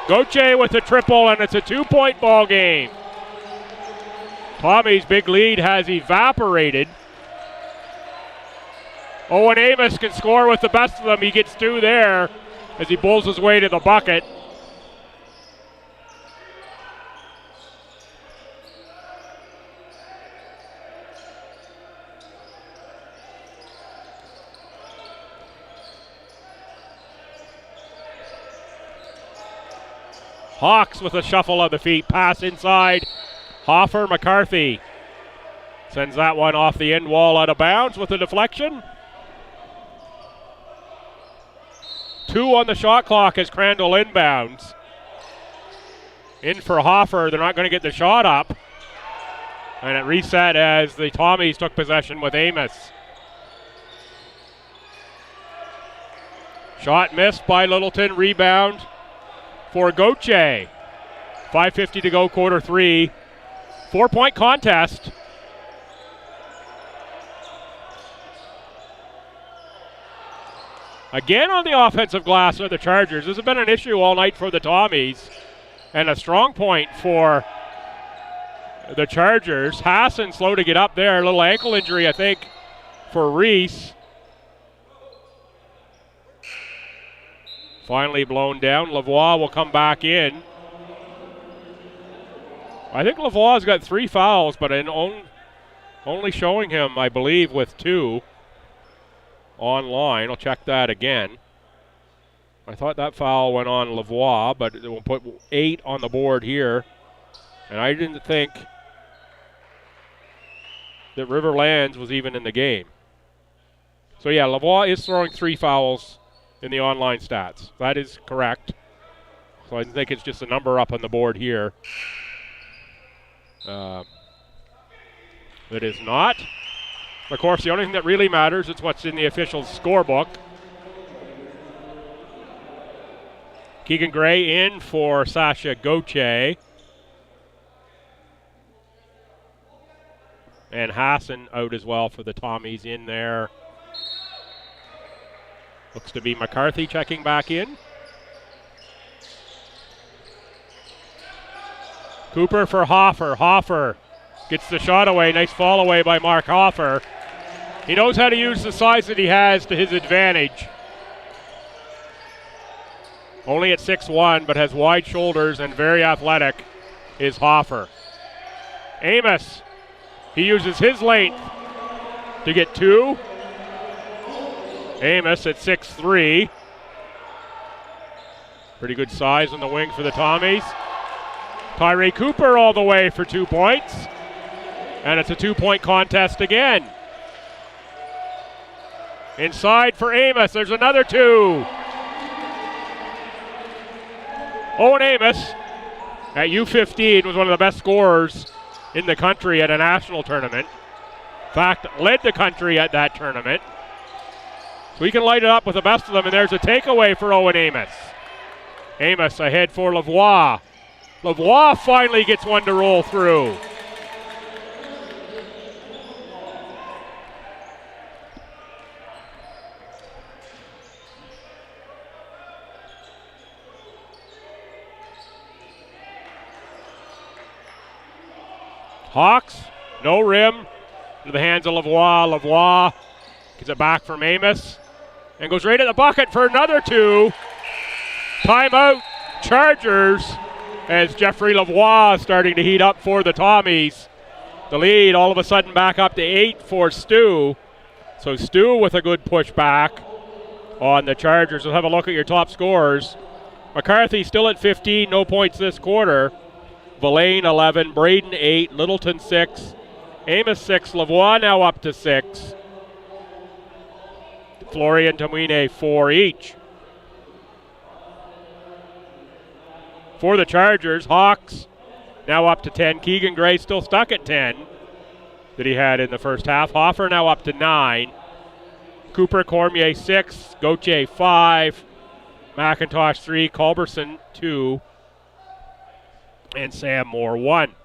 Gauthier with a triple, and it's a 2-point ball game. Tommy's big lead has evaporated. Owen Amos can score with the best of them. He gets 2 there as he pulls his way to the bucket. Hawks with a shuffle of the feet. Pass inside. Hoffer, McCarthy sends that one off the end wall out of bounds with a deflection. 2 on the shot clock as Crandall inbounds. In for Hoffer. They're not going to get the shot up. And it reset as the Tommies took possession with Amos. Shot missed by Littleton. Rebound for Gauthier. 5:50 to go, quarter 3. 4-point contest. Again on the offensive glass are the Chargers. This has been an issue all night for the Tommies. And a strong point for the Chargers. Hassan slow to get up there. A little ankle injury, I think, for Reese. Finally blown down. Lavoie will come back in. I think Lavoie's got 3 fouls, but only showing him, I believe, with 2 online. I'll check that again. I thought that foul went on Lavoie, but it will put 8 on the board here. And I didn't think that Riverlands was even in the game. So yeah, Lavoie is throwing 3 fouls in the online stats. That is correct. So I think it's just a number up on the board here. It is not. Of course, the only thing that really matters is what's in the official scorebook. Keegan Gray in for Sasha Gauthier. And Hassan out as well for the Tommies in there. Looks to be McCarthy checking back in. Cooper for Hoffer. Hoffer gets the shot away. Nice fall away by Mark Hoffer. He knows how to use the size that he has to his advantage. Only at 6'1", but has wide shoulders and very athletic is Hoffer. Amos, he uses his length to get 2. Amos at 6'3". Pretty good size on the wing for the Tommies. Tyree Cooper all the way for 2 points. And it's a 2-point contest again. Inside for Amos. There's another 2. Owen Amos at U15 was one of the best scorers in the country at a national tournament. In fact, led the country at that tournament. So he can light it up with the best of them, and there's a takeaway for Owen Amos. Amos ahead for Lavoie. Lavoie finally gets one to roll through. Hawks, no rim, into the hands of Lavoie. Lavoie gets it back from Amos and goes right at the bucket for another 2. Timeout, Chargers, as Jeffrey Lavoie starting to heat up for the Tommies. The lead all of a sudden back up to 8 for Stu. So Stu with a good push back on the Chargers. We'll have a look at your top scorers. McCarthy still at 15, no points this quarter. Villain 11, Braden 8, Littleton 6, Amos 6, Lavoie now up to 6. Florian Tamwine 4 each. For the Chargers, Hawks now up to 10. Keegan Gray still stuck at 10 that he had in the first half. Hoffer now up to 9. Cooper Cormier 6, Gauthier 5, McIntosh 3, Culberson 2, and Sam Moore 1.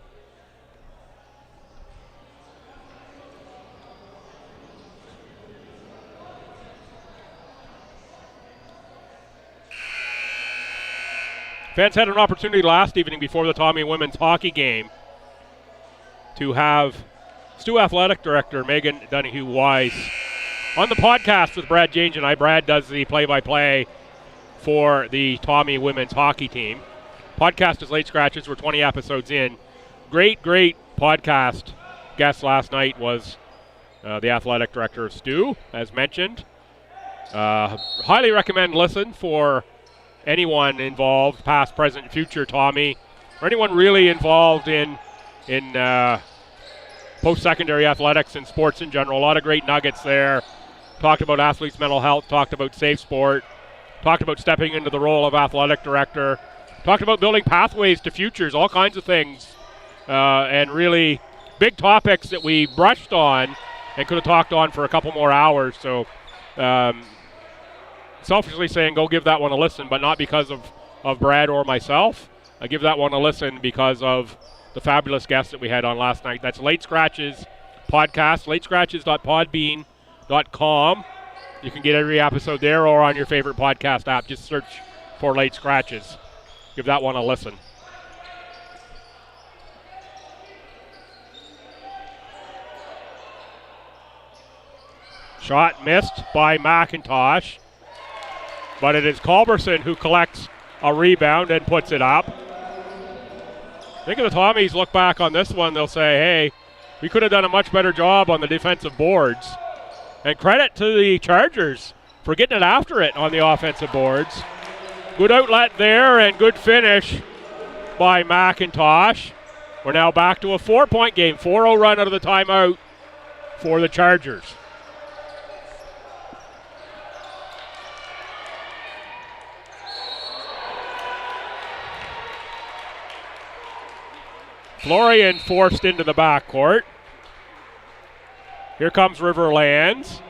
Fans had an opportunity last evening before the Tommy women's hockey game to have STU Athletic Director Megan Donahue-Wise on the podcast with Brad Jange and I. Brad does the play-by-play for the Tommy women's hockey team. Podcast is Late Scratches. We're 20 episodes in. Great podcast. Guest last night was the athletic director of STU, as mentioned. Highly recommend listen for anyone involved, past, present, future Tommy, or anyone really involved in post-secondary athletics and sports in general. A lot of great nuggets there. Talked about athletes' mental health, talked about safe sport, talked about stepping into the role of athletic director, talked about building pathways to futures, all kinds of things, and really big topics that we brushed on and could have talked on for a couple more hours. So selfishly saying go give that one a listen, but not because of Brad or myself. I give that one a listen because of the fabulous guests that we had on last night. That's Late Scratches podcast, latescratches.podbean.com. You can get every episode there or on your favorite podcast app. Just search for Late Scratches. Give that one a listen. Shot missed by McIntosh, but it is Culberson who collects a rebound and puts it up. I think if the Tommies look back on this one, they'll say, hey, we could have done a much better job on the defensive boards. And credit to the Chargers for getting it after it on the offensive boards. Good outlet there and good finish by McIntosh. We're now back to a 4-point game. 4-0 run out of the timeout for the Chargers. Florian forced into the backcourt. Here comes Riverlands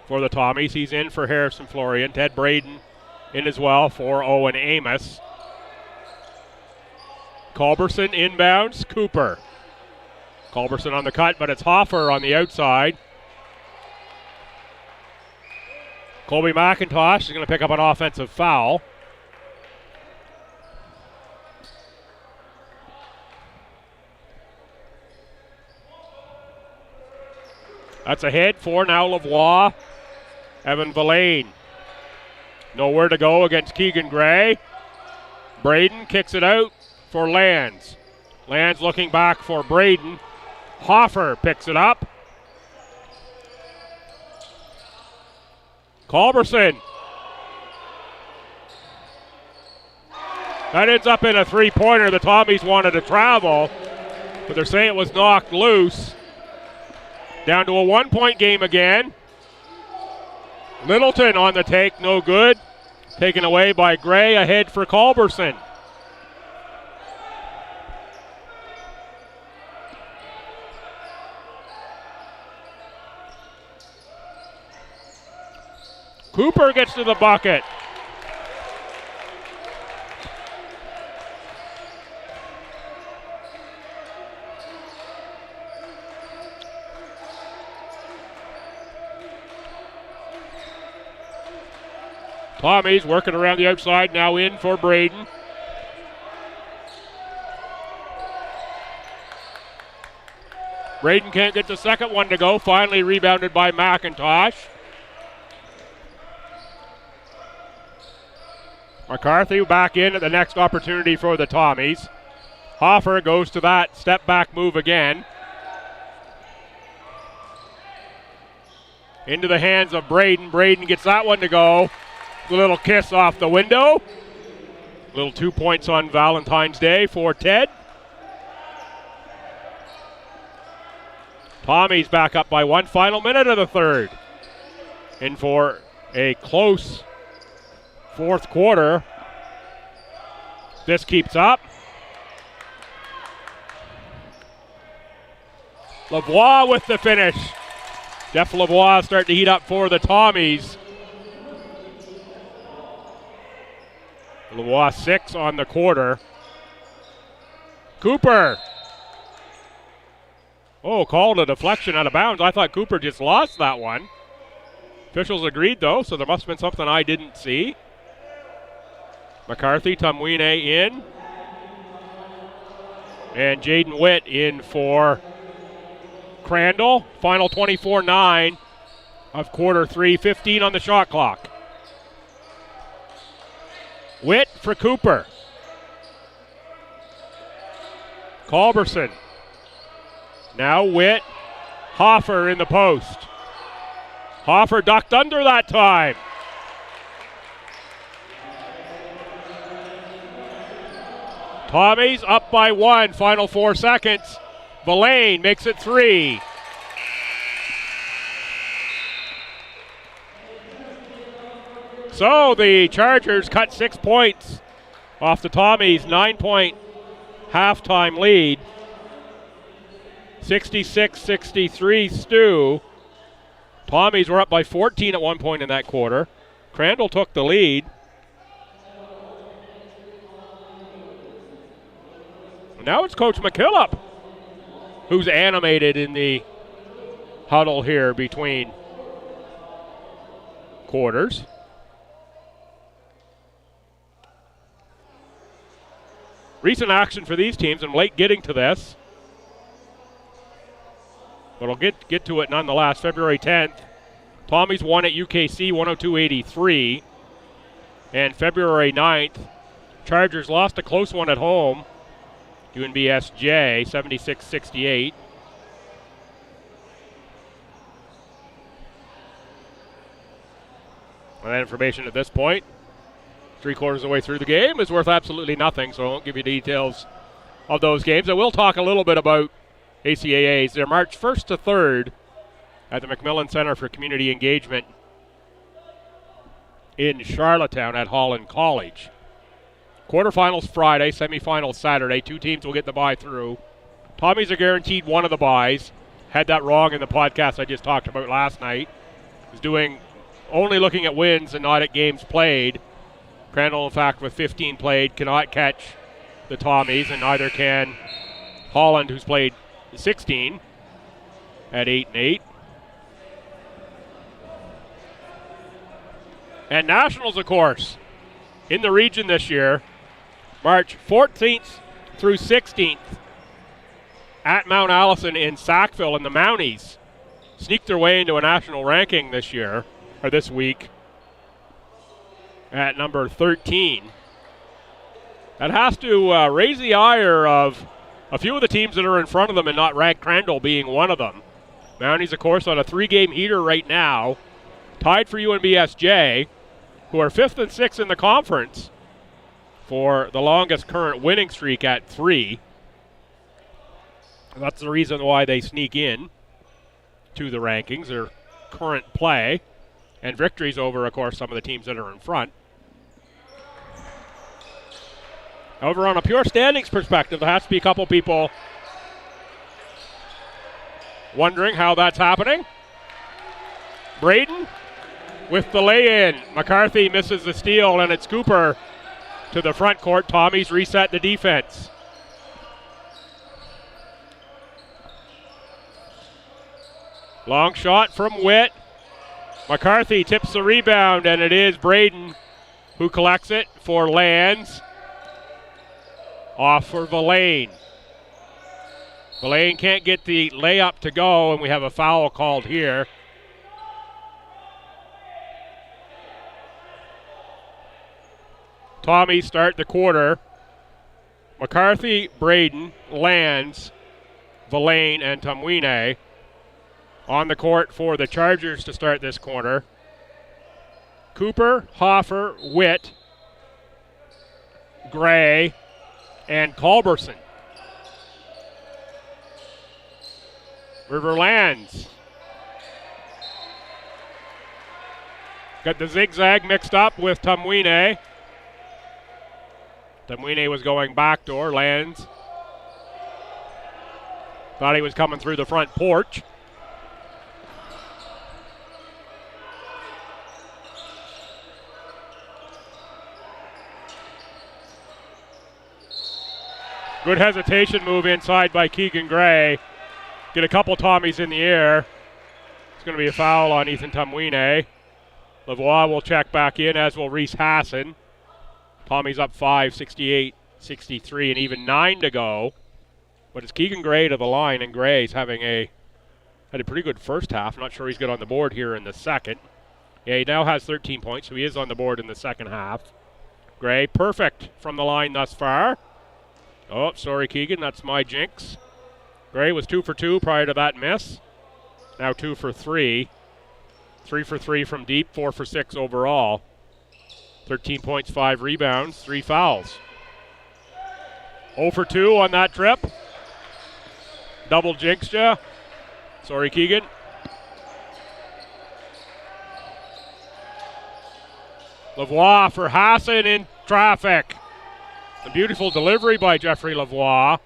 for the Tommies. He's in for Harrison Florian. Ted Braden in as well for Owen Amos. Culberson inbounds. Cooper. Culberson on the cut, but it's Hoffer on the outside. Colby McIntosh is going to pick up an offensive foul. That's a hit for now Lavoie. Evan Villain. Nowhere to go against Keegan Gray. Braden kicks it out for Lands. Lands looking back for Braden. Hoffer picks it up. Culberson. That ends up in a three-pointer. The Tommies wanted to travel, but they're saying it was knocked loose. Down to a 1-point game again. Littleton on the take, no good. Taken away by Gray, ahead for Culberson. Cooper gets to the bucket. Tommies working around the outside, now in for Braden. Braden can't get the second one to go, finally rebounded by McIntosh. McCarthy back in at the next opportunity for the Tommies. Hoffer goes to that step back move again. Into the hands of Braden. Braden gets that one to go. A little kiss off the window. Little 2 points on Valentine's Day for Ted. Tommy's back up by one. Final minute of the third. In for a close fourth quarter. This keeps up. Lavoie with the finish. Jeff Lavoie starting to heat up for the Tommies. Lavoie 6 on the quarter. Cooper. Oh, called a deflection out of bounds. I thought Cooper just lost that one. Officials agreed, though, so there must have been something I didn't see. McCarthy, Tumwine in. And Jaden Witt in for Crandall. Final 24-9 of quarter 3, 15 on the shot clock. Witt for Cooper. Culberson. Now Witt. Hoffer in the post. Hoffer ducked under that time. Tommies up by 1, final 4 seconds. Villain makes it 3. So the Chargers cut 6 points off the Tommies' 9-point halftime lead. 66-63 STU. Tommies were up by 14 at one point in that quarter. Crandall took the lead. Now it's Coach McKillop who's animated in the huddle here between quarters. Recent action for these teams. I'm late getting to this, but I'll get to it nonetheless. February 10th, Tommies won at UKC 102-83. And February 9th, Chargers lost a close one at home, UNBSJ 76-68. And that information at this point, 3/4 of the way through the game, is worth absolutely nothing, so I won't give you details of those games. I will talk a little bit about ACAAs. They're March 1st to 3rd at the McMillan Center for Community Engagement in Charlottetown at Holland College. Quarterfinals Friday, semifinals Saturday. 2 teams will get the bye through. Tommies are guaranteed one of the byes. Had that wrong in the podcast I just talked about last night. Was doing only looking at wins and not at games played. Crandall, in fact, with 15 played, cannot catch the Tommies, and neither can Holland, who's played 16 at 8-8. And Nationals, of course, in the region this year, March 14th through 16th at Mount Allison in Sackville, and the Mounties sneaked their way into a national ranking this year, or this week, at number 13. That has to raise the ire of a few of the teams that are in front of them and not rank Crandall being one of them. Mounties, of course, on a 3-game heater right now, tied for UNBSJ, who are 5th and 6th in the conference for the longest current winning streak at 3. That's the reason why they sneak in to the rankings, their current play, and victories over, of course, some of the teams that are in front. However, on a pure standings perspective, there has to be a couple people wondering how that's happening. Braden with the lay-in. McCarthy misses the steal, and it's Cooper to the front court. Tommies reset the defense. Long shot from Witt. McCarthy tips the rebound, and it is Braden who collects it for Lands. Off for Villain. Villain can't get the layup to go, and we have a foul called here. Tommy start the quarter. McCarthy, Braden, Lands, Villain, and Tumwine on the court for the Chargers to start this quarter. Cooper, Hoffer, Witt, Gray, and Culberson. Riverlands. Got the zigzag mixed up with Tumwine. Tumwine was going backdoor. Lands thought he was coming through the front porch. Good hesitation move inside by Keegan Gray. Get a couple Tommies in the air. It's going to be a foul on Ethan Tumwine. Lavoie will check back in, as will Reese Hassan. Tommy's up 5, 68-63, and even 9 to go. But it's Keegan Gray to the line, and Gray's had a pretty good first half. Not sure he's good on the board here in the second. Yeah, he now has 13 points, so he is on the board in the second half. Gray, perfect from the line thus far. Oh, sorry, Keegan, that's my jinx. Gray was 2 for 2 prior to that miss. Now 2 for 3. 3 for 3 from deep, 4 for 6 overall. 13 points, 5 rebounds, 3 fouls. 0 for 2 on that trip. Double jinxed ya. Sorry, Keegan. Lavoie for Hassan in traffic. A beautiful delivery by Jeffrey Lavoie.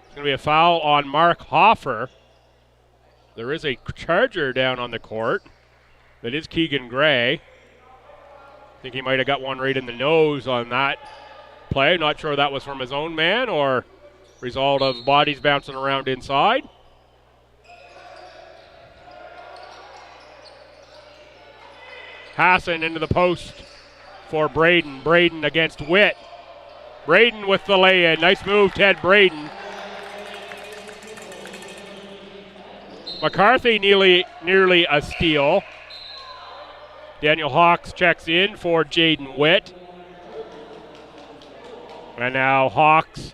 It's going to be a foul on Mark Hoffer. There is a charger down on the court. That is Keegan Gray. I think he might have got one right in the nose on that play. Not sure that was from his own man or result of bodies bouncing around inside. Hassan into the post for Braden. Braden against Witt. Braden with the lay-in. Nice move, Ted Braden. McCarthy nearly a steal. Daniel Hawks checks in for Jaden Witt. And now Hawks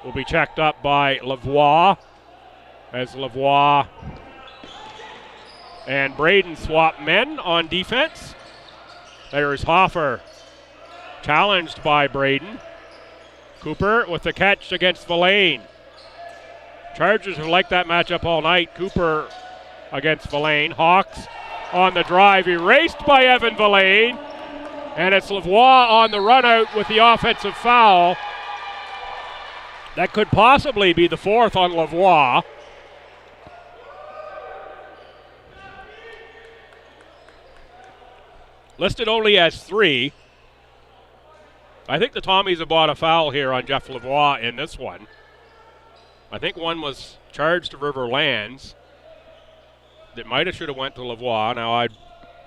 will be checked up by Lavoie, as Lavoie and Braden swap men on defense. There is Hoffer, challenged by Braden. Cooper with the catch against Villain. Chargers have liked that matchup all night. Cooper against Villain. Hawks on the drive, erased by Evan Villain. And it's Lavoie on the run out with the offensive foul. That could possibly be the fourth on Lavoie. Listed only as 3. I think the Tommies have bought a foul here on Jeff Lavoie in this one. I think one was charged to River Lands. That might have should have went to Lavoie. Now I'm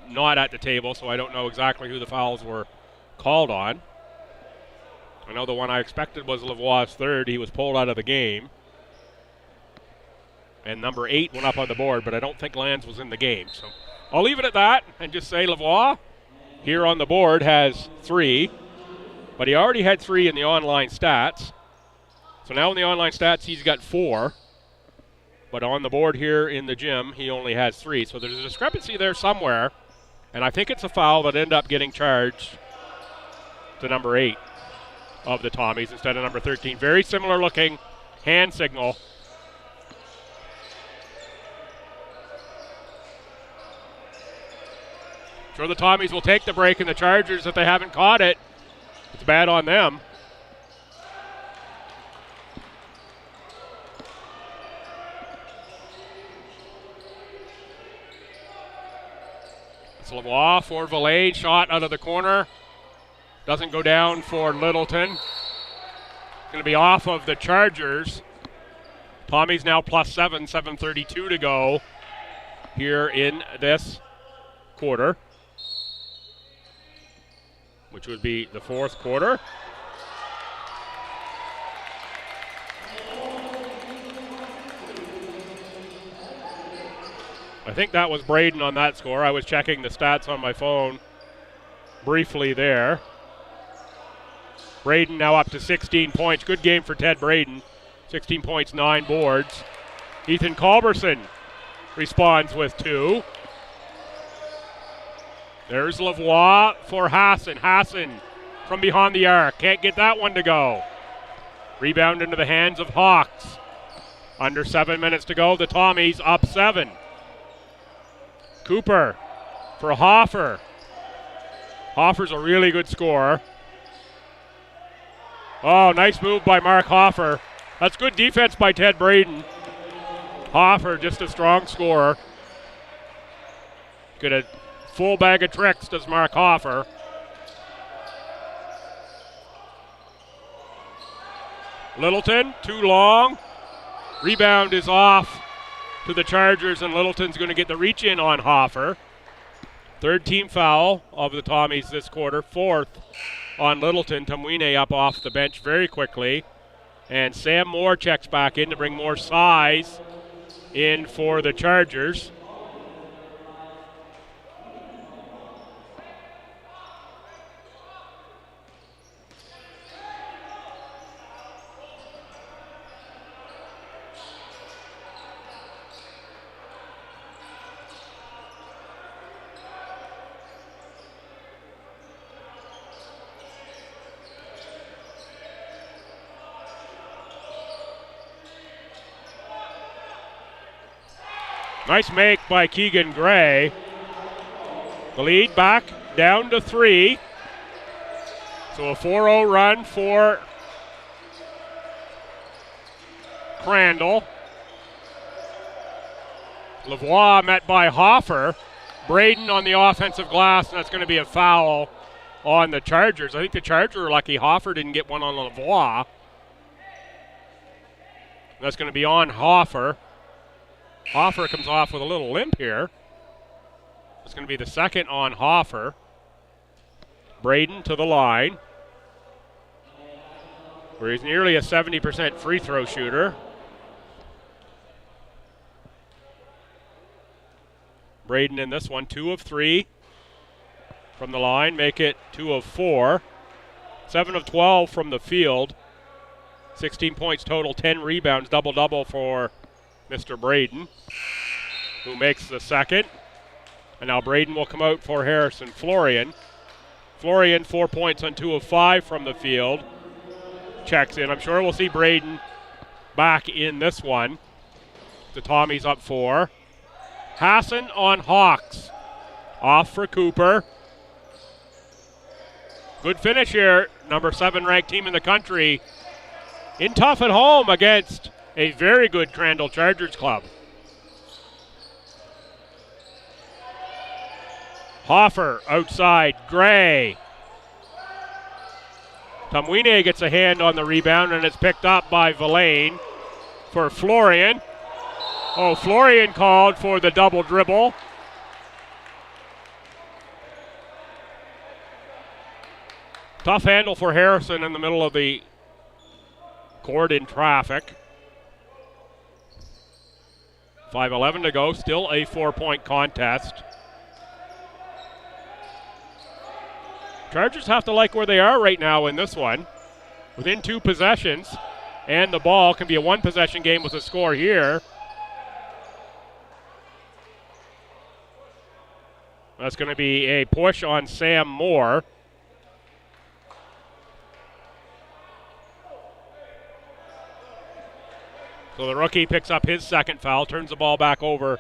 not at the table, so I don't know exactly who the fouls were called on. I know the one I expected was Lavoie's third. He was pulled out of the game. And number 8 went up on the board, but I don't think Lands was in the game. So I'll leave it at that and just say Lavoie here on the board has 3. But he already had 3 in the online stats. So now in the online stats, he's got 4. But on the board here in the gym, he only has 3. So there's a discrepancy there somewhere. And I think it's a foul that ended up getting charged to number 8 of the Tommies instead of number 13. Very similar looking hand signal. Sure, the Tommies will take the break, and the Chargers, if they haven't caught it, it's bad on them. Lavoie for Villain, shot out of the corner. Doesn't go down for Littleton. Going to be off of the Chargers. Tommy's now +7, 7:32 to go here in this quarter, which would be the fourth quarter. I think that was Braden on that score. I was checking the stats on my phone briefly there. Braden now up to 16 points. Good game for Ted Braden. 16 points, 9 boards. Ethan Culberson responds with 2. There's Lavoie for Hassan. Hassan from behind the arc. Can't get that one to go. Rebound into the hands of Hawks. Under 7 minutes to go. The Tommies up 7. Cooper for Hoffer. Hoffer's a really good scorer. Oh, nice move by Mark Hoffer. That's good defense by Ted Braden. Hoffer, just a strong scorer. Got a full bag of tricks, does Mark Hoffer. Littleton, too long. Rebound is off to the Chargers, and Littleton's going to get the reach in on Hoffer. Third team foul of the Tommies this quarter. Fourth on Littleton. Tamwine up off the bench very quickly. And Sam Moore checks back in to bring more size in for the Chargers. Nice make by Keegan Gray. The lead back down to 3. So a 4-0 run for Crandall. Lavoie met by Hoffer. Braden on the offensive glass, and that's going to be a foul on the Chargers. I think the Chargers are lucky Hoffer didn't get one on Lavoie. That's going to be on Hoffer. Hoffer comes off with a little limp here. It's going to be the second on Hoffer. Braden to the line, where he's nearly a 70% free throw shooter. Braden in this one, 2 of 3 from the line, make it 2 of 4. 7 of 12 from the field. 16 points total, 10 rebounds, double-double for Mr. Braden, who makes the second. And now Braden will come out for Harrison Florian. Florian, 4 points on 2 of 5 from the field. Checks in. I'm sure we'll see Braden back in this one. The Tommies up 4. Hassan on Hawks. Off for Cooper. Good finish here. Number 7 ranked team in the country. In tough at home against a very good Crandall Chargers club. Hoffer outside, Gray. Tamwine gets a hand on the rebound, and it's picked up by Villain for Florian. Oh, Florian called for the double dribble. Tough handle for Harrison in the middle of the court in traffic. 5:11 to go, still a 4-point contest. Chargers have to like where they are right now in this one. Within 2 possessions, and the ball can be a 1-possession game with a score here. That's going to be a push on Sam Moore. So the rookie picks up his second foul, turns the ball back over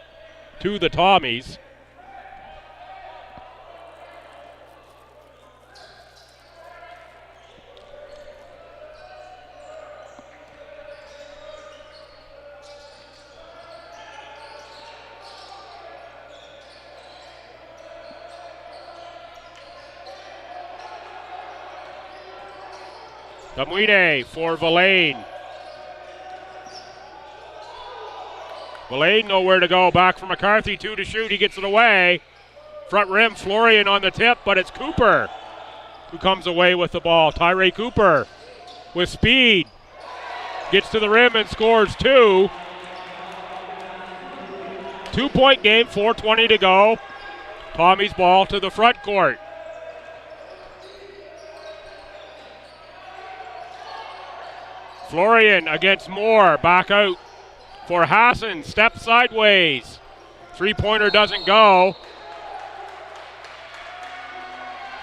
to the Tommies. Tamwine for Villain. Villain nowhere to go. Back for McCarthy, 2 to shoot. He gets it away. Front rim, Florian on the tip, but it's Cooper who comes away with the ball. Tyree Cooper with speed. Gets to the rim and scores 2. 2-point game, 4:20 to go. Tommy's ball to the front court. Florian against Moore, back out for Hassan, step sideways. 3-pointer doesn't go.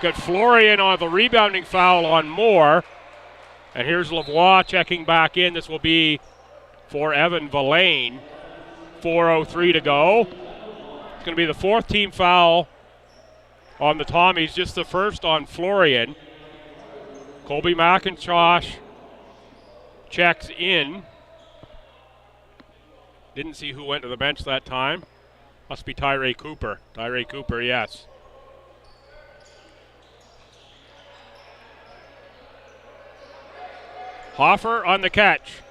Got Florian on the rebounding foul on Moore. And here's Lavoie checking back in. This will be for Evan Villain. 4:03 to go. It's going to be the 4th team foul on the Tommies, just the first on Florian. Colby McIntosh checks in. Didn't see who went to the bench that time. Must be Tyree Cooper. Tyree Cooper, yes. Hoffer on the catch.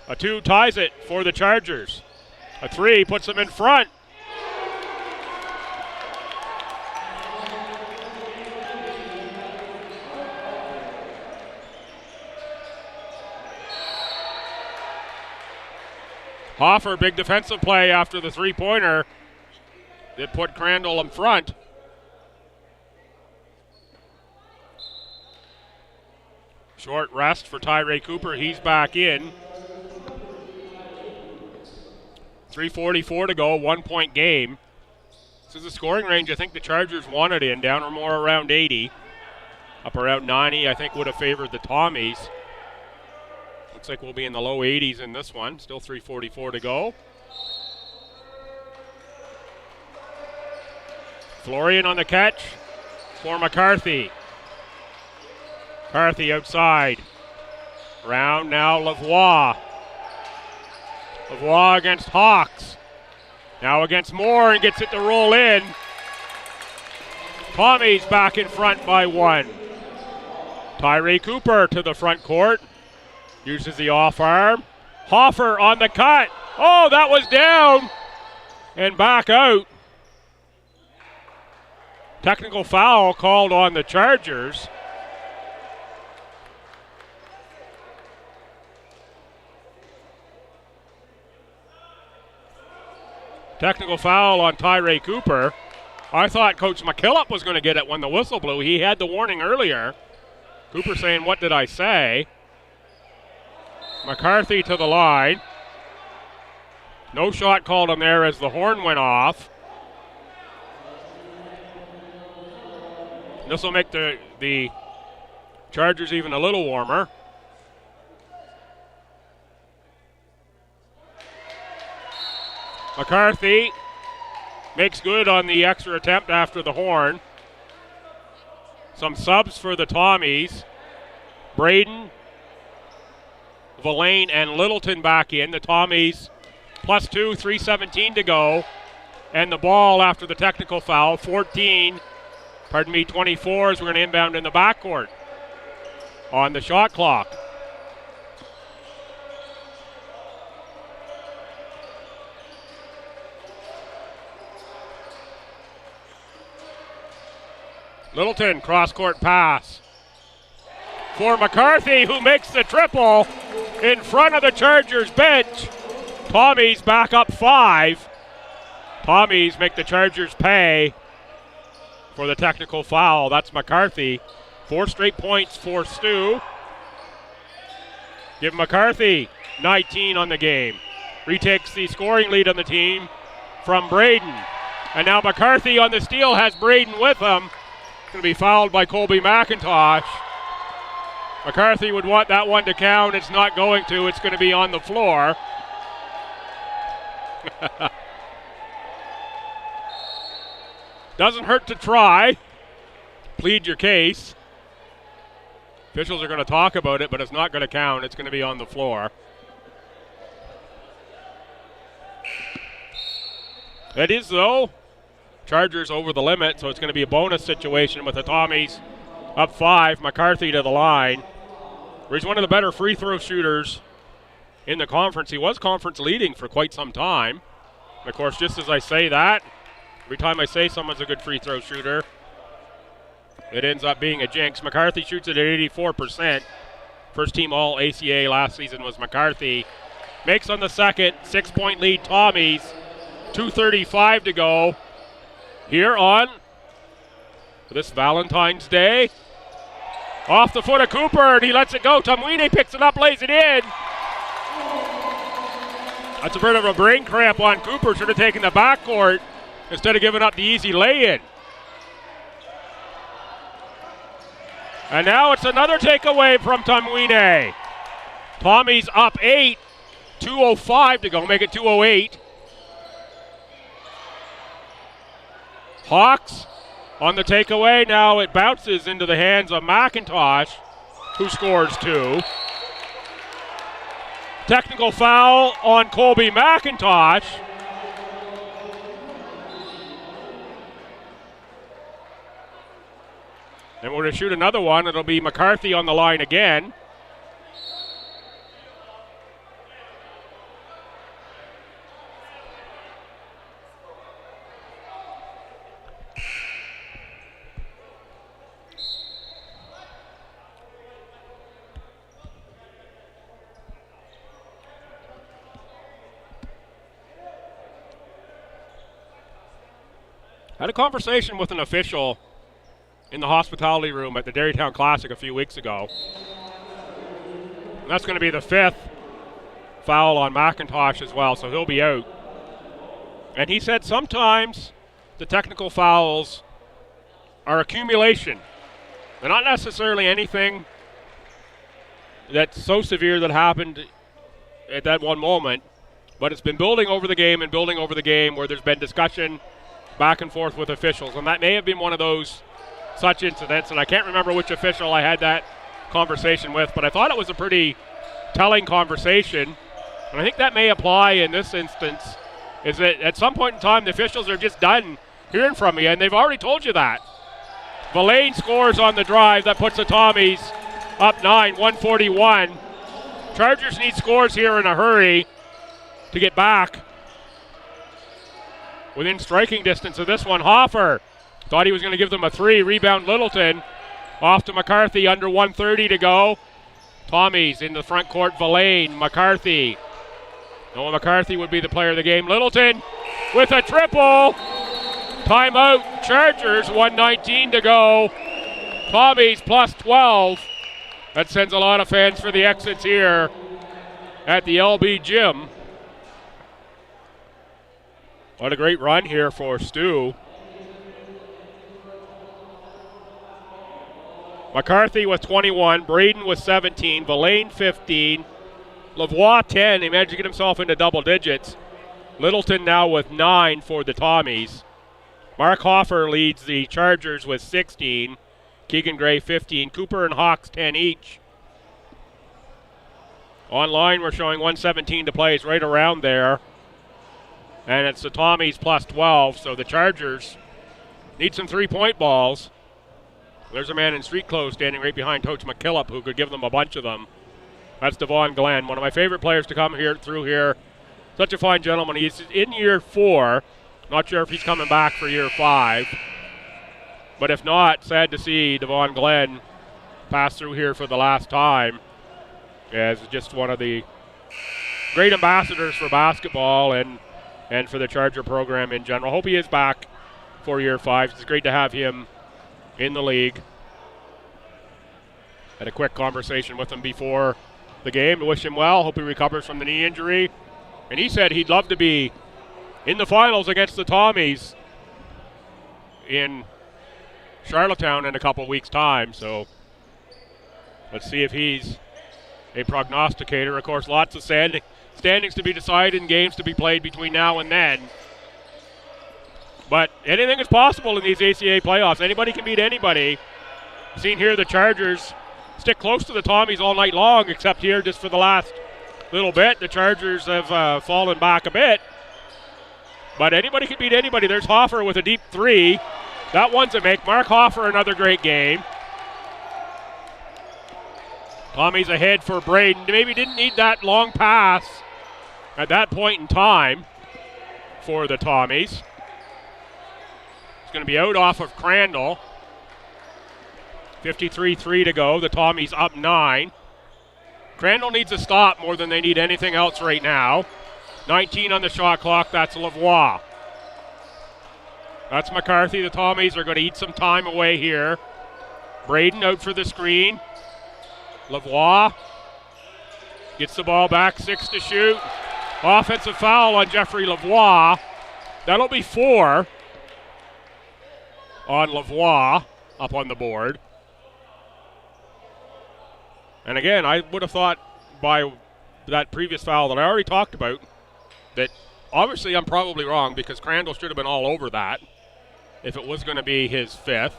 A 2 ties it for the Chargers. A 3 puts them in front. Hoffer, big defensive play after the 3-pointer that put Crandall in front. Short rest for Tyree Cooper. He's back in. 3:44 to go, 1-point game. This is a scoring range I think the Chargers wanted in, down or more around 80. Up around 90, I think would have favored the Tommies. Looks like we'll be in the low 80s in this one. Still 3:44 to go. Florian on the catch for McCarthy. McCarthy outside. Round now Lavoie. Lavoie against Hawks. Now against Moore and gets it to roll in. Tommy's back in front by 1. Tyree Cooper to the front court. Uses the off arm. Hoffer on the cut. Oh, that was down and back out. Technical foul called on the Chargers. Technical foul on Tyree Cooper. I thought Coach McKillop was going to get it when the whistle blew. He had the warning earlier. Cooper saying, "What did I say?" McCarthy to the line. No shot called on there as the horn went off. This will make the Chargers even a little warmer. McCarthy makes good on the extra attempt after the horn. Some subs for the Tommies. Braden, Villain, and Littleton back in. The Tommies +2, 3:17 to go. And the ball after the technical foul, 24 as we're going to inbound in the backcourt on the shot clock. Littleton, cross-court pass for McCarthy, who makes the triple in front of the Chargers bench. Tommies back up 5. Tommies make the Chargers pay for the technical foul. That's McCarthy. 4 straight points for Stu. Give McCarthy 19 on the game. Retakes the scoring lead on the team from Braden. And now McCarthy on the steal has Braden with him. Going to be fouled by Colby McIntosh. McCarthy would want that one to count. It's not going to. It's going to be on the floor. Doesn't hurt to try. Plead your case. Officials are going to talk about it, but it's not going to count. It's going to be on the floor. It is, though. Chargers over the limit, so it's going to be a bonus situation with the Tommies up 5. McCarthy to the line. He's one of the better free throw shooters in the conference. He was conference leading for quite some time. And of course, just as I say that, every time I say someone's a good free throw shooter, it ends up being a jinx. McCarthy shoots it at 84%. First team all ACAA last season was McCarthy. Makes on the second, 6-point lead Tommies. 2:35 to go. Here on this Valentine's Day. Off the foot of Cooper, and he lets it go. Tumwine picks it up, lays it in. That's a bit of a brain cramp on Cooper. Should have taken the backcourt instead of giving up the easy lay-in. And now it's another takeaway from Tumwine. Tommy's up 8. 2:05 to go, make it 2:08. Hawks on the takeaway. Now it bounces into the hands of McIntosh, who scores 2. Technical foul on Colby McIntosh. And we're going to shoot another one. It'll be McCarthy on the line again. I had a conversation with an official in the hospitality room at the Dairytown Classic a few weeks ago. And that's going to be the 5th foul on McIntosh as well, so he'll be out. And he said sometimes the technical fouls are accumulation. They're not necessarily anything that's so severe that happened at that one moment, but it's been building over the game and building over the game where there's been discussion back and forth with officials, and that may have been one of those such incidents, and I can't remember which official I had that conversation with, but I thought it was a pretty telling conversation, and I think that may apply in this instance, is that at some point in time the officials are just done hearing from you, and they've already told you that. Villain scores on the drive. That puts the Tommies up 9, 141. Chargers need scores here in a hurry to get back within striking distance of this one. Hoffer thought he was going to give them a 3. Rebound Littleton. Off to McCarthy, under 1:30 to go. Tommies in the front court. Villain, McCarthy. Noah McCarthy would be the player of the game. Littleton with a triple. Timeout. Chargers, 1:19 to go. Tommies plus 12. That sends a lot of fans for the exits here at the LB Gym. What a great run here for STU. McCarthy with 21, Braden with 17, Villain 15, Lavoie 10. He managed to get himself into double digits. Littleton now with 9 for the Tommies. Mark Hoffer leads the Chargers with 16. Keegan Gray 15. Cooper and Hawks 10 each. Online we're showing 1:17 to play. It's right around there. And it's the Tommies plus 12, so the Chargers need some three-point balls. There's a man in street clothes standing right behind Coach McKillop who could give them a bunch of them. That's Devon Glenn, one of my favorite players to come through here. Such a fine gentleman. He's in year 4. Not sure if he's coming back for year 5. But if not, sad to see Devon Glenn pass through here for the last time, as just one of the great ambassadors for basketball and for the Charger program in general. Hope he is back for year 5. It's great to have him in the league. Had a quick conversation with him before the game to wish him well. Hope he recovers from the knee injury. And he said he'd love to be in the finals against the Tommies in Charlottetown in a couple weeks' time. So let's see if he's a prognosticator. Of course, lots of standings to be decided and games to be played between now and then. But anything is possible in these ACAA playoffs. Anybody can beat anybody. Seen here the Chargers stick close to the Tommies all night long, except here just for the last little bit. The Chargers have fallen back a bit. But anybody can beat anybody. There's Hoffer with a deep 3. That one's a make. Mark Hoffer, another great game. Tommies ahead for Braden. Maybe didn't need that long pass at that point in time for the Tommies. It's going to be out off of Crandall. 53-3 to go. The Tommies up 9. Crandall needs a stop more than they need anything else right now. 19 on the shot clock. That's Lavoie. That's McCarthy. The Tommies are going to eat some time away here. Braden out for the screen. Lavoie gets the ball back, 6 to shoot. Offensive foul on Jeffrey Lavoie. That'll be 4 on Lavoie up on the board. And again, I would have thought by that previous foul that I already talked about that obviously I'm probably wrong because Crandall should have been all over that if it was going to be his 5th.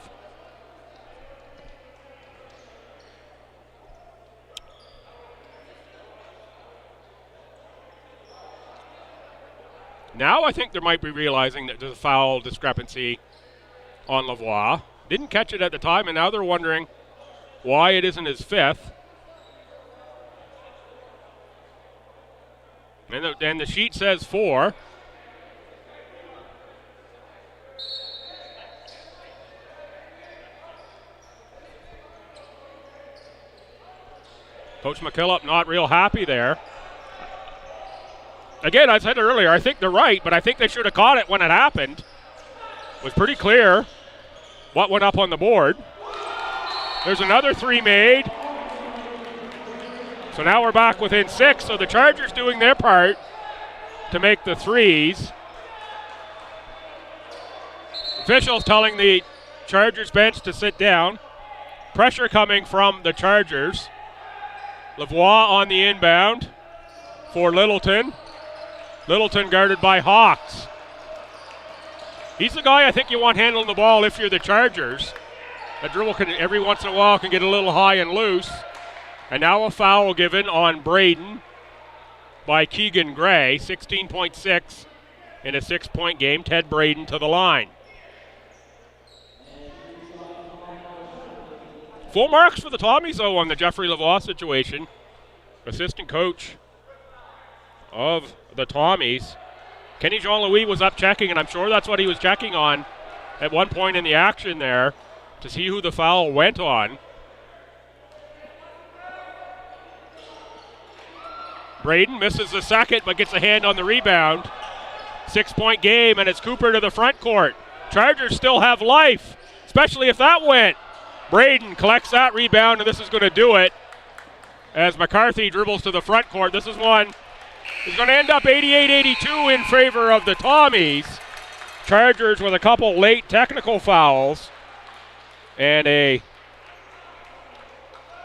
Now I think there might be realizing that there's a foul discrepancy on Lavoie. Didn't catch it at the time, and now they're wondering why it isn't his fifth. And the sheet says 4. Coach McKillop not real happy there. Again, I said earlier, I think they're right, but I think they should have caught it when it happened. It was pretty clear what went up on the board. There's another 3 made. So now we're back within 6. So the Chargers doing their part to make the 3s. Officials telling the Chargers bench to sit down. Pressure coming from the Chargers. Lavoie on the inbound for Littleton. Littleton guarded by Hawks. He's the guy I think you want handling the ball if you're the Chargers. That dribble can every once in a while can get a little high and loose. And now a foul given on Braden by Keegan Gray. 16.6 in a 6-point game. Ted Braden to the line. Full marks for the Tommies, though, on the Jeffrey Lavoie situation. Assistant coach of the Tommies. Kenny Jean-Louis was up checking, and I'm sure that's what he was checking on at one point in the action there to see who the foul went on. Braden misses the second, but gets a hand on the rebound. 6-point game, and it's Cooper to the front court. Chargers still have life, especially if that went. Braden collects that rebound, and this is going to do it as McCarthy dribbles to the front court. This is one. It's going to end up 88-82 in favor of the Tommies. Chargers with a couple late technical fouls and I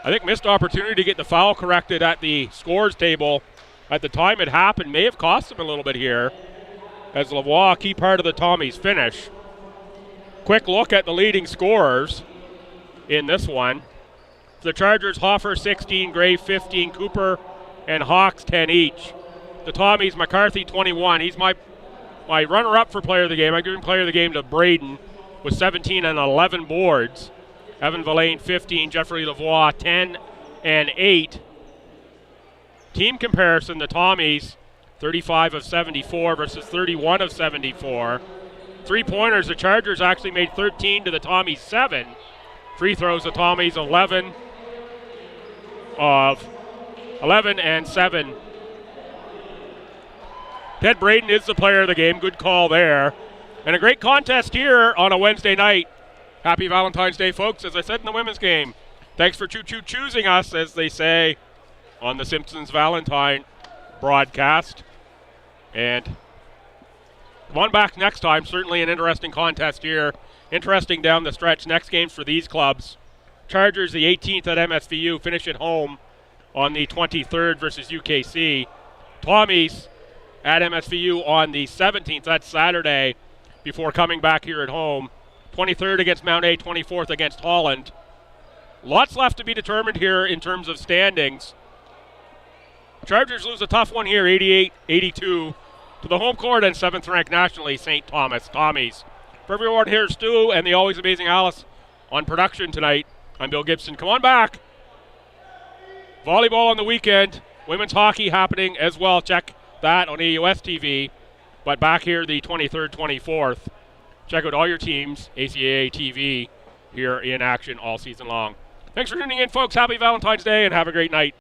think missed opportunity to get the foul corrected at the scores table at the time it happened. May have cost them a little bit here as Lavoie, a key part of the Tommies finish. Quick look at the leading scorers in this one. The Chargers, Hoffer 16, Gray 15, Cooper and Hawks 10 each. The Tommies, McCarthy 21. He's my runner-up for player of the game. I'm giving player of the game to Braden with 17 and 11 boards. Evan Villain 15, Jeffrey Lavoie 10 and 8. Team comparison, the Tommies 35 of 74 versus 31 of 74. 3-pointers, the Chargers actually made 13 to the Tommies 7. Free throws, the Tommies 11 and 7. Ted Braden is the player of the game. Good call there. And a great contest here on a Wednesday night. Happy Valentine's Day, folks, as I said in the women's game. Thanks for choosing us, as they say on the Simpsons Valentine broadcast. And come on back next time. Certainly an interesting contest here. Interesting down the stretch. Next games for these clubs. Chargers the 18th at MSVU. Finish at home on the 23rd versus UKC. Tommies at MSVU on the 17th. That's Saturday before coming back here at home. 23rd against Mount A, 24th against Holland. Lots left to be determined here in terms of standings. Chargers lose a tough one here, 88-82 to the home court and 7th ranked nationally, St. Thomas Tommies. For everyone here, Stu and the always amazing Alice on production tonight, I'm Bill Gibson. Come on back. Volleyball on the weekend. Women's hockey happening as well. Check that on AUS TV. But back here the 23rd, 24th. Check out all your teams, ACAA TV, here in action all season long. Thanks for tuning in, folks. Happy Valentine's Day and have a great night.